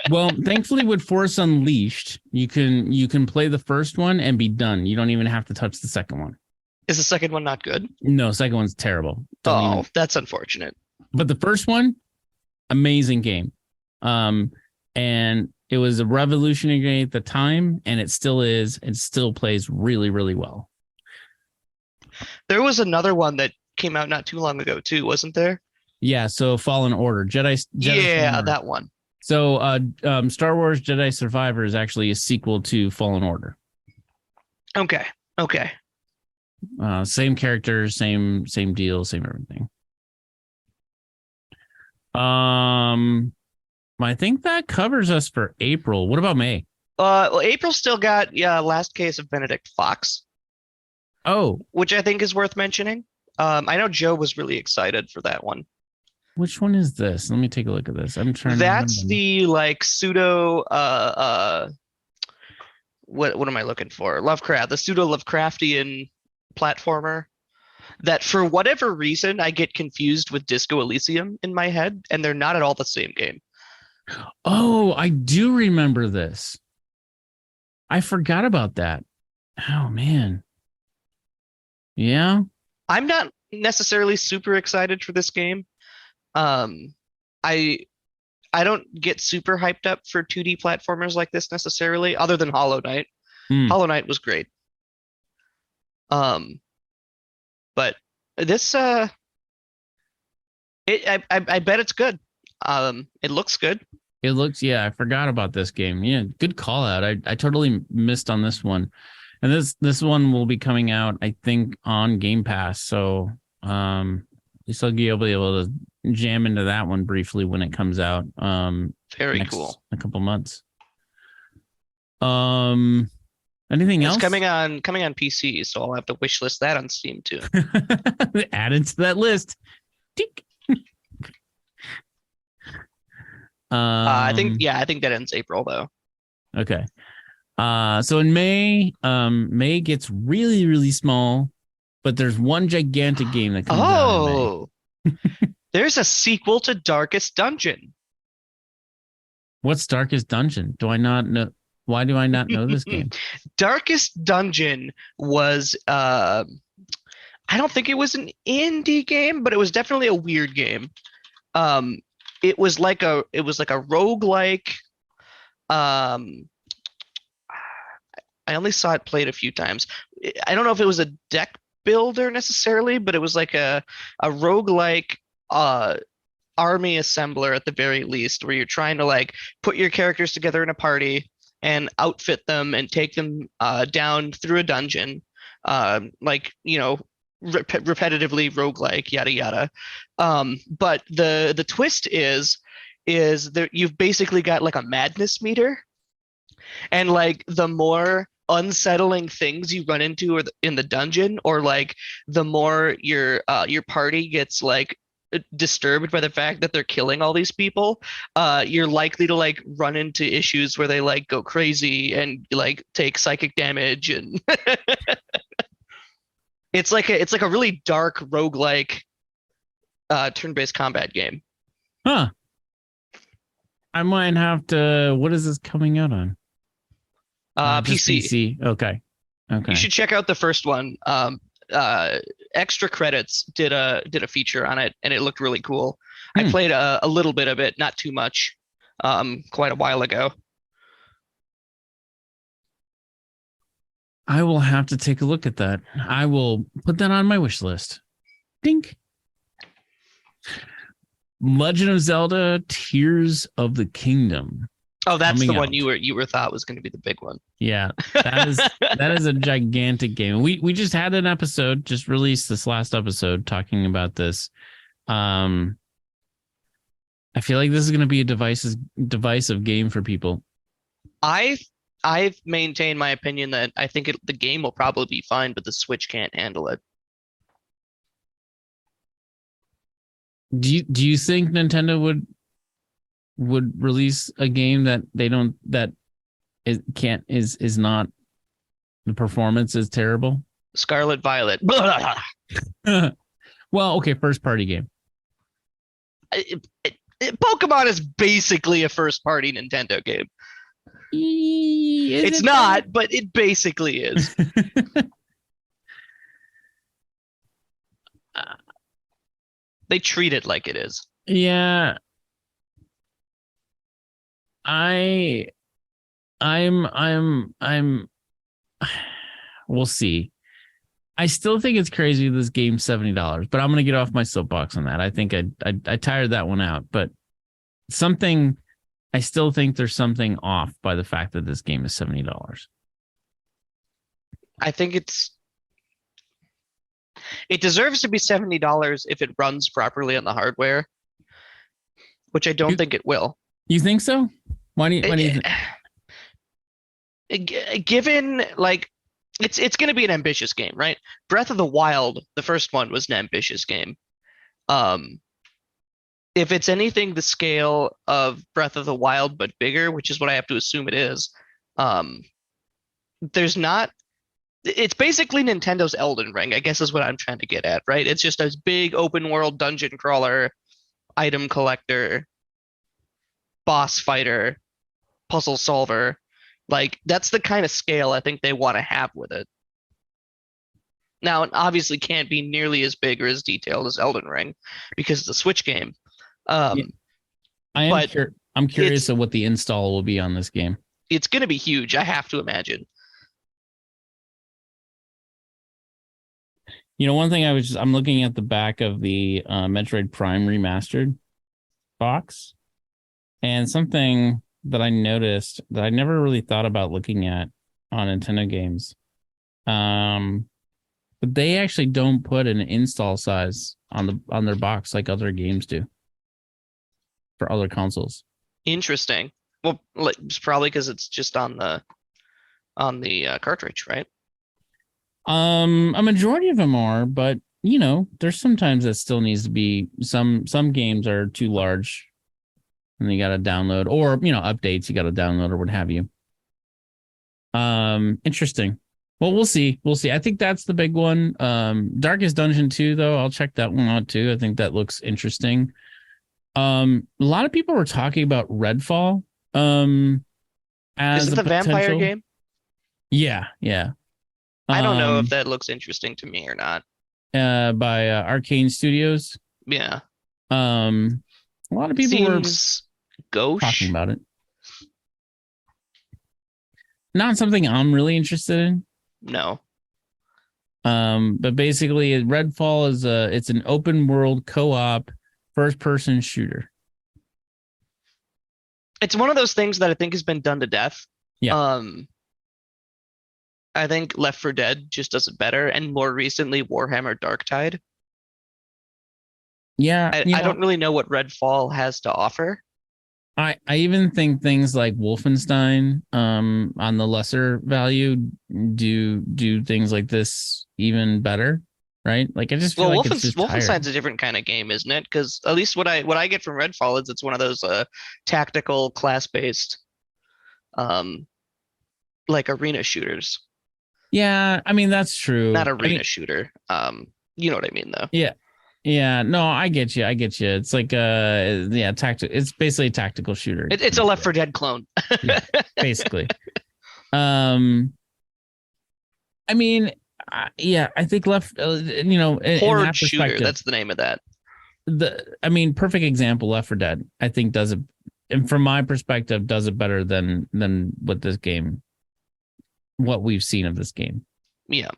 Well, thankfully with Force Unleashed, you can play the first one and be done. You don't even have to touch the second one. Is the second one not good? No, second one's terrible. That's unfortunate. But the first one, amazing game. And it was a revolutionary game at the time, and it still is. It still plays really, really well. There was another one that came out not too long ago too, wasn't there? Yeah, so Fallen Order, Jedi yeah, Fallen that one. So Star Wars Jedi Survivor is actually a sequel to Fallen Order. Okay. Same characters, same deal, same everything. I think that covers us for April. What about May? Well, April still got Last Case of Benedict Fox. Oh, which I think is worth mentioning. I know Joe was really excited for that one. Which one is this? Let me take a look at this. I'm trying. That's the pseudo. What am I looking for? Lovecraft, the pseudo Lovecraftian platformer. That for whatever reason I get confused with Disco Elysium in my head, and they're not at all the same game. Oh, I do remember this. I forgot about that. Oh man. Yeah. I'm not necessarily super excited for this game. Um, I I don't get super hyped up for 2D platformers like this necessarily, other than Hollow Knight. Hmm. Hollow Knight was great. Um, but this I bet it's good. It looks good. It looks, yeah, I forgot about this game. Yeah, good call out. I totally missed on this one. And this one will be coming out, I think, on Game Pass. So at least I'll be able to jam into that one briefly when it comes out. Very cool. A couple months. Anything It's else? coming on PC, so I'll have to wishlist that on Steam too. Add it to that list. Tick. I think that ends April though. Okay. So in May, May gets really, really small, but there's one gigantic game that comes out in May. There's a sequel to Darkest Dungeon. What's Darkest Dungeon? Do I not know? Why do I not know this game? Darkest Dungeon was I don't think it was an indie game, but it was definitely a weird game. It was like a roguelike. I only saw it played a few times. I don't know if it was a deck builder necessarily, but it was like a roguelike army assembler at the very least, where you're trying to like put your characters together in a party and outfit them and take them down through a dungeon, like repetitively roguelike, yada yada. But the twist is that you've basically got like a madness meter, and like the more unsettling things you run into in the dungeon, or like the more your party gets like disturbed by the fact that they're killing all these people, you're likely to like run into issues where they like go crazy and like take psychic damage, and it's like a really dark roguelike turn-based combat game. Huh. I might have to. What is this coming out on? PC. Okay. You should check out the first one. Extra Credits did a feature on it, and it looked really cool. I played a little bit of it, not too much, quite a while ago. I will have to take a look at that. I will put that on my wish list. Dink. Legend of Zelda: Tears of the Kingdom. Oh, that's the one you were thought was going to be the big one. Yeah, that is a gigantic game. We just had an episode, just released this last episode talking about this. I feel like this is going to be a divisive game for people. I've maintained my opinion that I think the game will probably be fine, but the Switch can't handle it. Do you think Nintendo would release a game that is not, the performance is terrible? Scarlet Violet. Well, okay, first party game. Pokemon is basically a first party Nintendo game. It's not, but it basically is. They treat it like it is. Yeah. I'm we'll see. I still think it's crazy this game's $70, but I'm gonna get off my soapbox on that. I think I tired that one out, but I still think there's something off by the fact that this game is $70. I think it deserves to be $70 if it runs properly on the hardware, which I don't think it will. You think so? Why do you given like it's going to be an ambitious game, right? Breath of the Wild, the first one, was an ambitious game. If it's anything the scale of Breath of the Wild but bigger, which is what I have to assume it is, it's basically Nintendo's Elden Ring, I guess, is what I'm trying to get at, right? It's just a big open world dungeon crawler, item collector, boss fighter, puzzle solver. Like, that's the kind of scale I think they want to have with it. Now, it obviously can't be nearly as big or as detailed as Elden Ring because it's a Switch game. Yeah, Um, I am but cur- I'm curious it's of what the install will be on this game. it's going to be huge. I have to imagine. One thing I'm looking at the back of the Metroid Prime remastered box, and something that I noticed that I never really thought about looking at on Nintendo games. Um, but they actually don't put an install size on their box like other games do for other consoles. Interesting. Well, it's probably because it's just on the cartridge, right? A majority of them are, but there's sometimes that still needs to be some games are too large and you got to download or updates you got to download or what have you. Interesting. Well, we'll see. We'll see. I think that's the big one. Darkest Dungeon 2 though, I'll check that one out too. I think that looks interesting. A lot of people were talking about Redfall Is as it a the vampire potential. game? Yeah, yeah. I don't know if Um that looks interesting to me or not. by Arcane Studios. Yeah. Um a lot of people were Seems talking gauche. about it. Not something I'm really interested in. No. But basically Redfall it's an open world co-op first person shooter. It's one of those things that I think has been done to death. Yeah. Um, I think Left 4 Dead just does it better, and more recently Warhammer Darktide. Yeah, I don't really know what Redfall has to offer. I even think things like Wolfenstein on the lesser value do things like this even better, right? Like I just feel Well, like it's just tired. Wolfenstein's a different kind of game, isn't it? Because at least what I get from Redfall is it's one of those tactical class-based um like arena shooters. Yeah, I mean that's true. Not I arena mean, shooter. You know what I mean though. yeah. Yeah, no, I get you. I get you. It's like yeah, tactical. It's basically a tactical shooter. It's a Left 4 Dead clone. Yeah, basically. Um I mean, yeah, I think left in Horde that shooter, perspective, that's the name of that. perfect example, Left 4 Dead, I think does it, and from my perspective, does it better than what we've seen of this game. Yeah.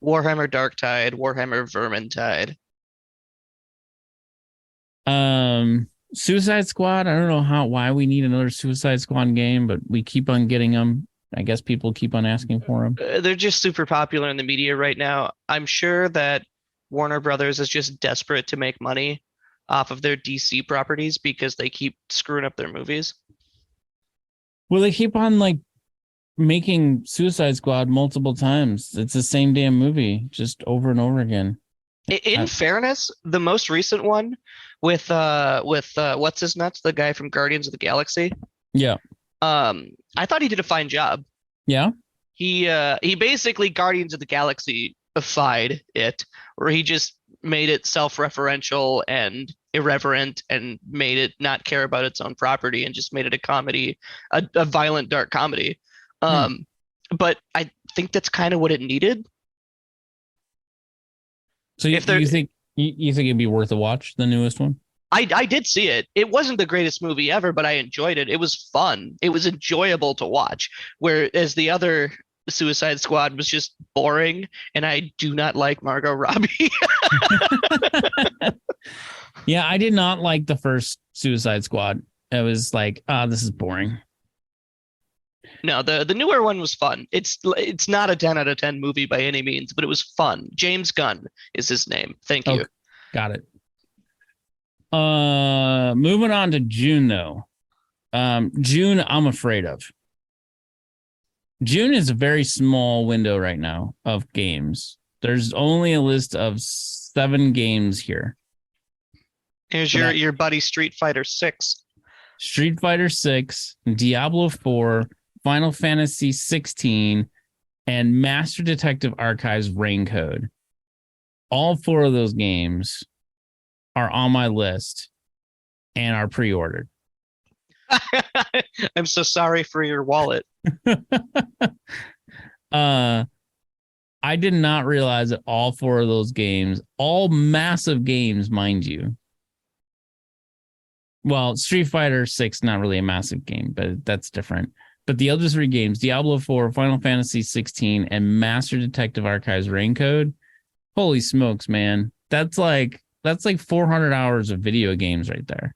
Warhammer Darktide, Warhammer Vermintide. Suicide Squad. I don't know why we need another Suicide Squad game, but we keep on getting them. I guess people keep on asking for them. They're just super popular in the media right now. I'm sure that Warner Brothers is just desperate to make money off of their DC properties because they keep screwing up their movies. Well, they keep on like making Suicide Squad multiple times. It's the same damn movie, just over and over again. In fairness, the most recent one with what's his nuts, the guy from Guardians of the Galaxy. Yeah. I thought he did a fine job. Yeah. He basically Guardians of the Galaxy-ified it, where he just made it self-referential and irreverent and made it not care about its own property and just made it a comedy, a violent dark comedy. But I think that's kind of what it needed. So you think it'd be worth a watch, the newest one? I did see it. It wasn't the greatest movie ever, but I enjoyed it. It was fun. It was enjoyable to watch. Whereas the other Suicide Squad was just boring, and I do not like Margot Robbie. Yeah, I did not like the first Suicide Squad. It was like, this is boring. No, the newer one was fun. It's not a 10 out of 10 movie by any means, but it was fun. James Gunn is his name. Thank you. Got it. Moving on to June though. June, I'm afraid of. June is a very small window right now of games. There's only a list of 7 games here. Here's your buddy Street Fighter 6. Street Fighter 6, Diablo 4, Final Fantasy 16, and Master Detective Archives Rain Code. All 4 of those games are on my list and are pre-ordered. I'm so sorry for your wallet. I I did not realize that all 4 of those games, all massive games, mind you. Well, Street Fighter 6, not really a massive game, but that's different. But the other 3 games, Diablo 4, Final Fantasy 16, and Master Detective Archives Reincode, holy smokes, man. That's like 400 hours of video games right there.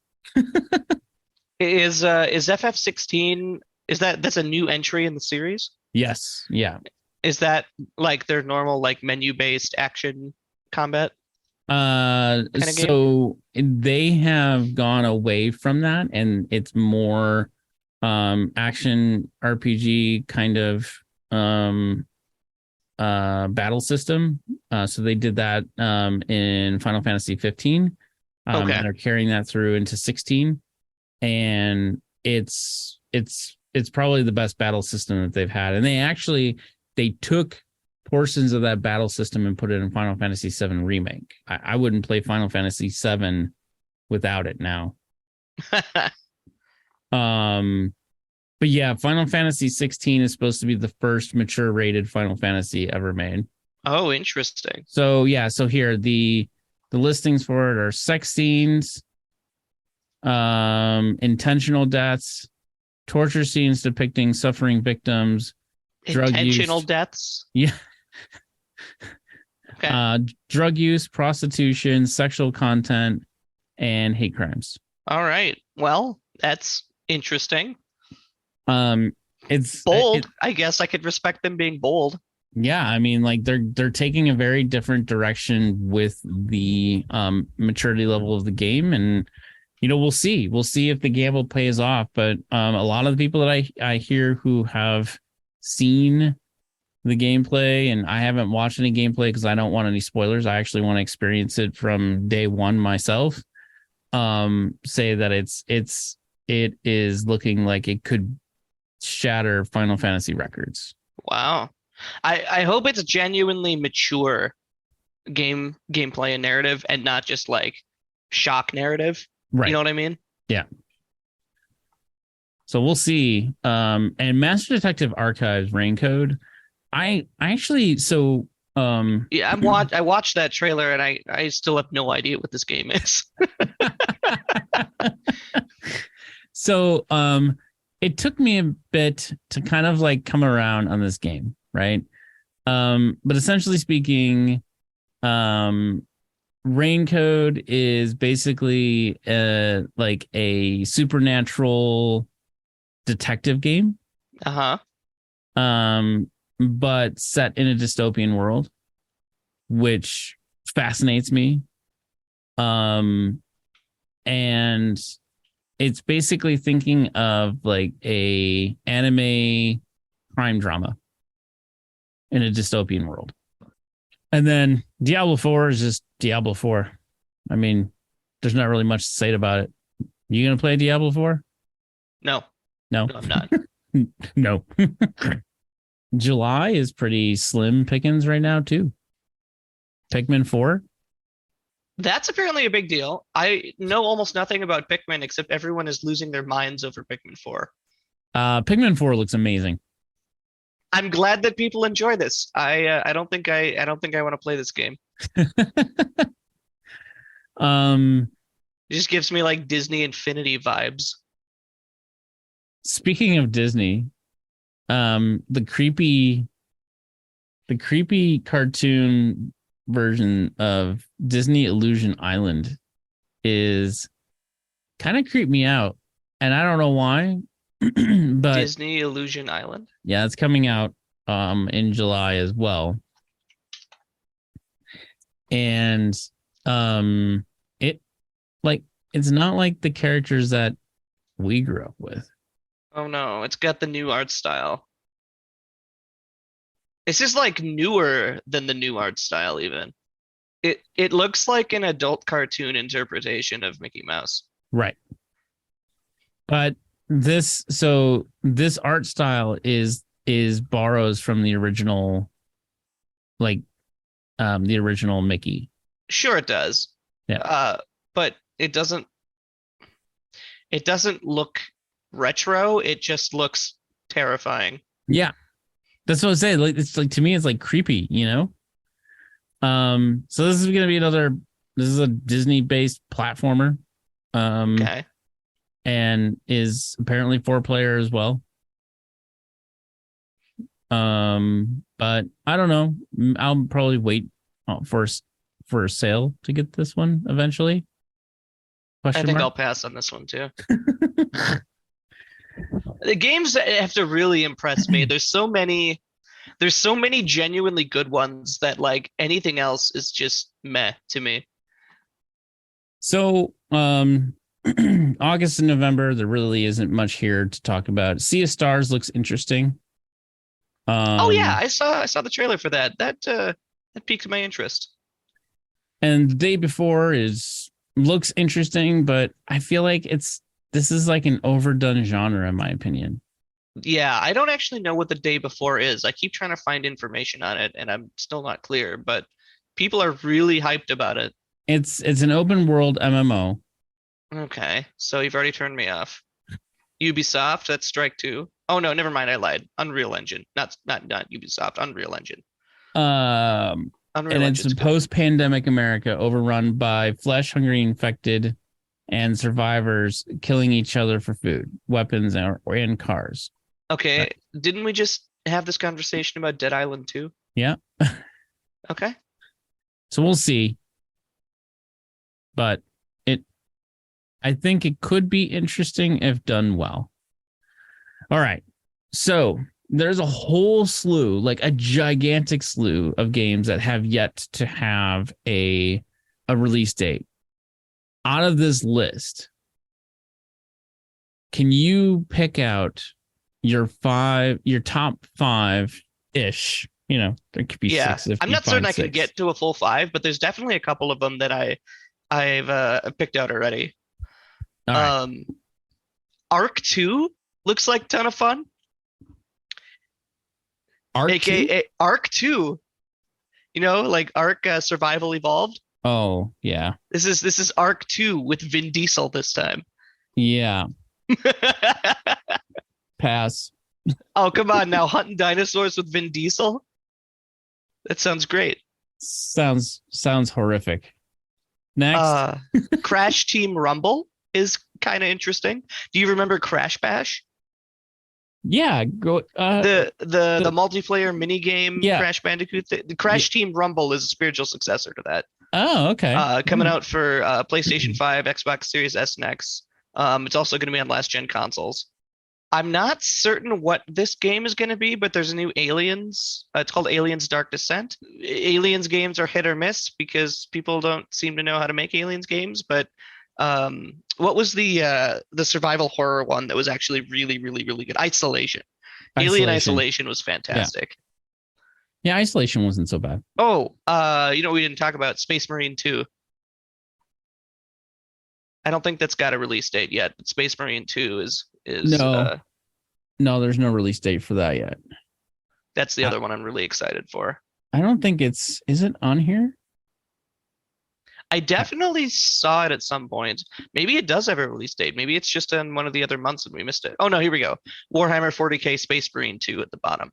Is FF16, that's a new entry in the series? Yes. Yeah. Is that like their normal like menu-based action combat? So they have gone away from that, and it's more action RPG kind of battle system. So they did that in Final Fantasy 15. Okay. And are carrying that through into 16. And it's probably the best battle system that they've had. And they took portions of that battle system and put it in Final Fantasy 7 Remake. I wouldn't play Final Fantasy 7 without it now. But yeah, Final Fantasy 16 is supposed to be the first mature rated Final Fantasy ever made. Oh, interesting. So yeah, so here the listings for it are sex scenes, intentional deaths, torture scenes depicting suffering victims, Intentional deaths. Yeah. Okay. Drug use, prostitution, sexual content, and hate crimes. All right. Well, that's interesting. It's bold. I guess I could respect them being bold. Yeah, I mean, like they're taking a very different direction with the maturity level of the game, and we'll see if the gamble pays off. But a lot of the people that I hear who have seen the gameplay, and I haven't watched any gameplay because I don't want any spoilers. I actually want to experience it from day one myself. Say that it is looking like it could shatter Final Fantasy records. Wow. I hope it's genuinely mature gameplay and narrative and not just like shock narrative. Right. You know what I mean? Yeah. So we'll see. And Master Detective Archives Reincode, I actually yeah, I watched that trailer and I still have no idea what this game is. So it took me a bit to kind of like come around on this game, right? But essentially speaking, Reincode is basically like a supernatural detective game. Uh-huh. But set in a dystopian world, which fascinates me. And it's basically thinking of like a anime crime drama in a dystopian world. And then Diablo 4 is just Diablo 4. I mean, there's not really much to say about it. You gonna play Diablo 4? No, I'm not. No. July is pretty slim pickings right now too. Pikmin 4. That's apparently a big deal. I know almost nothing about Pikmin except everyone is losing their minds over Pikmin 4. Pikmin 4 looks amazing. I'm glad that people enjoy this. I don't think I want to play this game. It just gives me like Disney Infinity vibes. Speaking of Disney, the creepy cartoon version of Disney Illusion Island is kind of creeped me out, and I don't know why. But Disney Illusion Island. Yeah, it's coming out in July as well. And it's not like the characters that we grew up with. Oh no, it's got the new art style. It's just like newer than the new art style even. It looks like an adult cartoon interpretation of Mickey Mouse. Right. But this art style is borrows from the original, like the original Mickey. Sure it does. Yeah. But it doesn't look retro, it just looks terrifying. Yeah. That's what I say. Like it's like to me, it's like creepy, you know. So this is gonna be another. This is a Disney-based platformer. Okay. And is apparently 4-player as well. But I don't know. I'll probably wait for a sale to get this one eventually. I Question think mark? I'll pass on this one too. The games that have to really impress me. There's so many genuinely good ones that like anything else is just meh to me. So, August and November, there really isn't much here to talk about. Sea of Stars looks interesting. Oh yeah, I saw the trailer for that. That piqued my interest. And the day before looks interesting, but I feel like this is like an overdone genre in my opinion. Yeah, I don't actually know what the day before is. I keep trying to find information on it, and I'm still not clear. But people are really hyped about it. It's an open world MMO. Okay, so you've already turned me off. Ubisoft, that's strike two. Oh no, never mind. I lied. Unreal Engine, not Ubisoft. Unreal Engine. Unreal And it's Engine's a good. post-pandemic America overrun by flesh-hungry infected and survivors killing each other for food, weapons, or in cars. Okay, didn't we just have this conversation about Dead Island 2? Yeah. Okay. So we'll see. But I think it could be interesting if done well. All right. So there's a whole slew, like a gigantic slew of games that have yet to have a release date. Out of this list, can you pick out your top 5-ish? You know, there could be Yeah, 6 if I'm you not certain find I can 6. get to a full 5, but there's definitely a couple of them that I've picked out already. All right. Arc 2 looks like a ton of fun. Arc 2? AKA Arc 2. You know, like Arc Survival Evolved. Oh, yeah. This is Arc 2 with Vin Diesel this time. Yeah. Pass. Oh, come on now. Hunting dinosaurs with Vin Diesel? That sounds great. Sounds horrific. Next. Crash Team Rumble is kind of interesting. Do you remember Crash Bash? Yeah, go The multiplayer mini game Crash Bandicoot. The Crash Team Rumble is a spiritual successor to that. Oh, okay. Coming out for PlayStation 5, Xbox Series S and X. It's also going to be on last gen consoles. I'm not certain what this game is going to be, but there's a new Aliens. It's called Aliens Dark Descent. Aliens games are hit or miss because people don't seem to know how to make Aliens games. But what was the survival horror one that was actually really, really, really good? Isolation. Alien Isolation was fantastic. Yeah, Isolation wasn't so bad. Oh, we didn't talk about Space Marine 2. I don't think that's got a release date yet, but Space Marine 2 is no, there's no release date for that yet. That's the other one I'm really excited for. I don't think is it on here? I definitely saw it at some point. Maybe it does have a release date. Maybe it's just in one of the other months and we missed it. Oh no, here we go. Warhammer 40K Space Marine 2 at the bottom.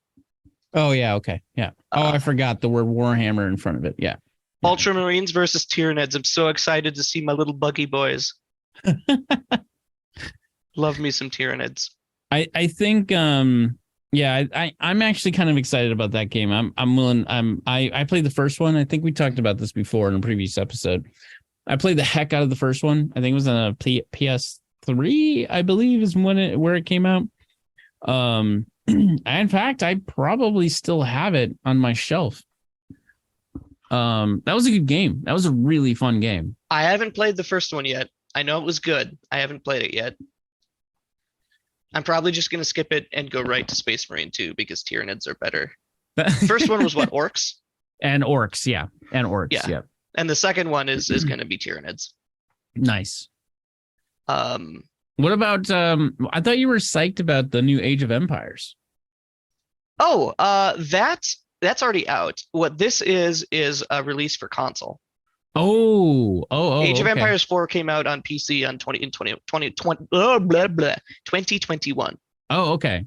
Oh yeah, okay. Yeah. I forgot the word Warhammer in front of it. Yeah. Ultramarines versus Tyranids. I'm so excited to see my little buggy boys. Love me some Tyranids. I think I'm actually kind of excited about that game. I'm willing. I played the first one. I think we talked about this before in a previous episode. I played the heck out of the first one. I think it was on a PS3, I believe, is where it came out. In fact, I probably still have it on my shelf. That was a good game. That was a really fun game. I haven't played the first one yet. I know it was good. I haven't played it yet. I'm probably just going to skip it and go right to Space Marine 2 because Tyranids are better. First one was what, orcs? And orcs, yeah. And orcs, yeah. And the second one is going to be Tyranids. Nice. What about I thought you were psyched about the new Age of Empires. Oh, that's already out. What this is a release for console. Oh, Age of Empires 4 came out on PC on 2021. Oh, okay.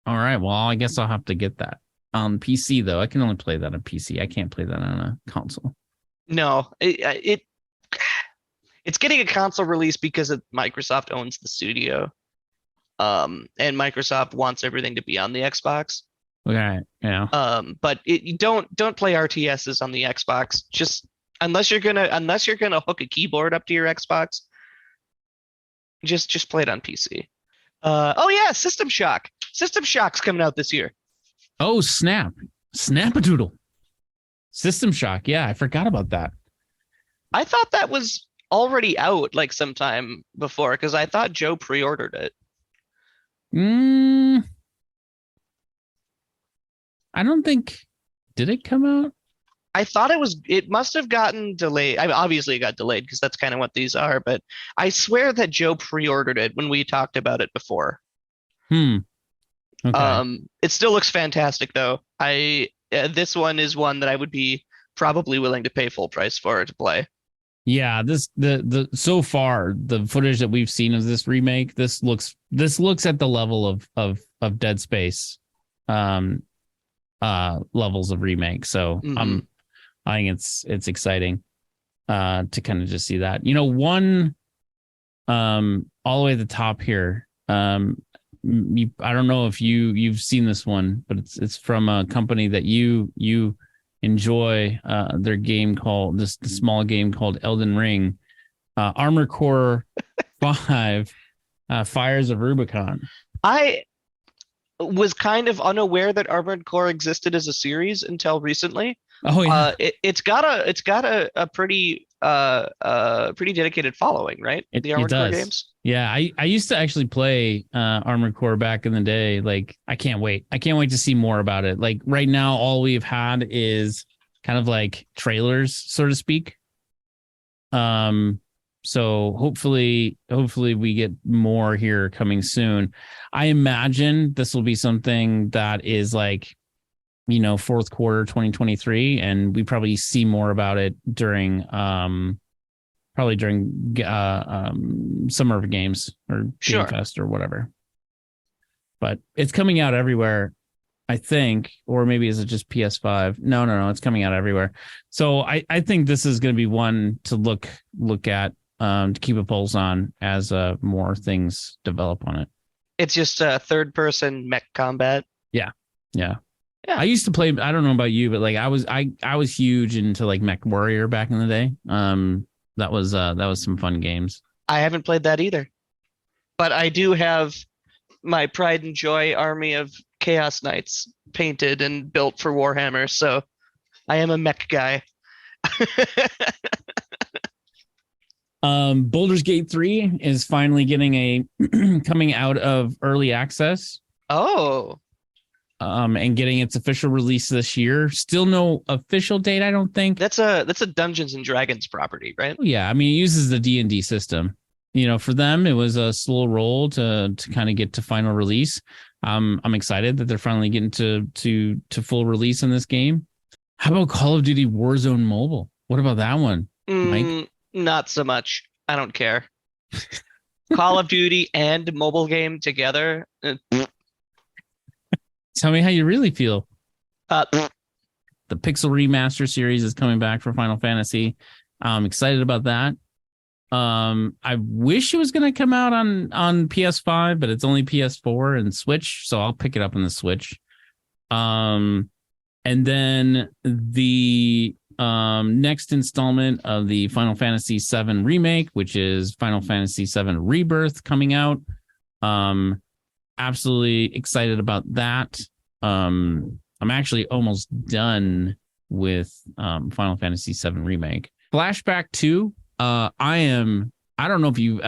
All right. Well, I guess I'll have to get that on PC though. I can only play that on PC. I can't play that on a console. No, it's getting a console release because Microsoft owns the studio. And Microsoft wants everything to be on the Xbox. Okay. Yeah. But you don't play RTSs on the Xbox. Just unless you're gonna hook a keyboard up to your Xbox, just play it on PC. Oh yeah, System Shock. System Shock's coming out this year. Oh, snap. Snap-a-doodle. System Shock. Yeah, I forgot about that. I thought that was already out like sometime before because I thought Joe pre-ordered it. I don't think. Did it come out? I thought it must have gotten delayed. I mean, obviously it got delayed because that's kind of what these are, but I swear that Joe pre-ordered it when we talked about it before. Okay. It still looks fantastic though. This one is one that I would be probably willing to pay full price for to play. Yeah, the so far the footage that we've seen of this remake, this looks at the level of Dead Space levels of remake. So I think it's exciting to kind of just see that. One all the way at the top here. I don't know if you've seen this one, but it's from a company that you enjoy, their game called this small game called Elden Ring, Armored Core 5, Fires of Rubicon. I was kind of unaware that Armored Core existed as a series until recently. Oh yeah, it's got a pretty dedicated following, right? The Armored Core games. Yeah, I used to actually play Armored Core back in the day. Like, I can't wait to see more about it. Like right now, all we've had is kind of like trailers, so to speak. So hopefully we get more here coming soon. I imagine this will be something that is like, fourth quarter 2023, and we probably see more about it during Summer of Games or Game Fest or whatever. But it's coming out everywhere, I think, or maybe is it just PS5? No, it's coming out everywhere. So I think this is going to be one to look at, to keep a pulse on as more things develop on it. It's just a third person mech combat. Yeah. I used to play. I don't know about you, but like I was huge into like Mech Warrior back in the day. That was some fun games. I haven't played that either, but I do have my pride and joy army of Chaos Knights painted and built for Warhammer. So I am a mech guy. Baldur's Gate 3 is finally getting coming out of early access. Oh. And getting its official release this year. Still no official date, I don't think. That's a Dungeons and Dragons property, right? Yeah, I mean, it uses the D&D system. For them, it was a slow roll to kind of get to final release. I'm excited that they're finally getting to full release in this game. How about Call of Duty Warzone Mobile? What about that one, Mike? Not so much. I don't care. Call of Duty and mobile game together. Tell me how you really feel. The Pixel Remaster series is coming back for Final Fantasy. I'm excited about that. I wish it was going to come out on PS5, but it's only PS4 and Switch, so I'll pick it up on the Switch. And then the next installment of the Final Fantasy VII remake, which is Final Fantasy VII Rebirth, coming out. Absolutely excited about that. I'm actually almost done with Final Fantasy VII Remake. Flashback 2, I don't know if you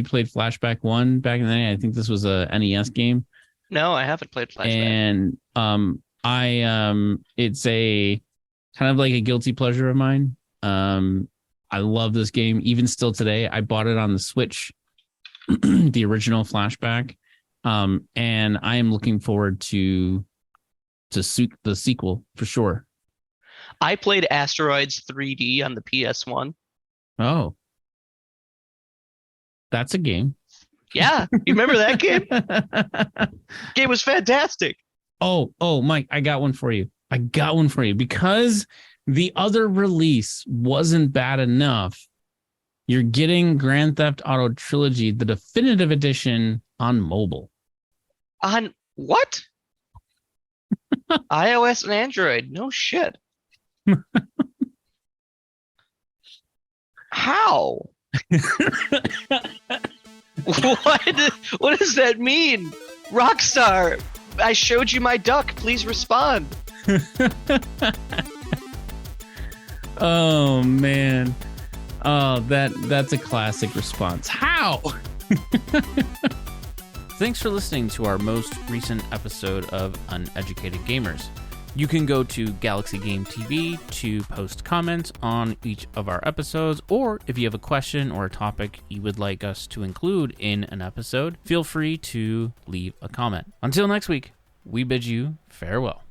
played Flashback 1 back in the day. I think this was a NES game. No, I haven't played Flashback. And it's a kind of like a guilty pleasure of mine. I love this game even still today. I bought it on the Switch, the original Flashback. And I am looking forward to the sequel for sure. I played Asteroids 3D on the PS1. Oh, that's a game. Yeah, you remember that game? Game was fantastic. Oh, Mike, I got one for you. Because the other release wasn't bad enough. You're getting Grand Theft Auto Trilogy, the definitive edition, on mobile. On what? iOS and Android. No shit. How? What does that mean? Rockstar, I showed you my duck. Please respond. Oh man. Oh, that's a classic response. How? Thanks for listening to our most recent episode of Uneducated Gamers. You can go to Galaxy Game TV to post comments on each of our episodes, or if you have a question or a topic you would like us to include in an episode, feel free to leave a comment. Until next week, we bid you farewell.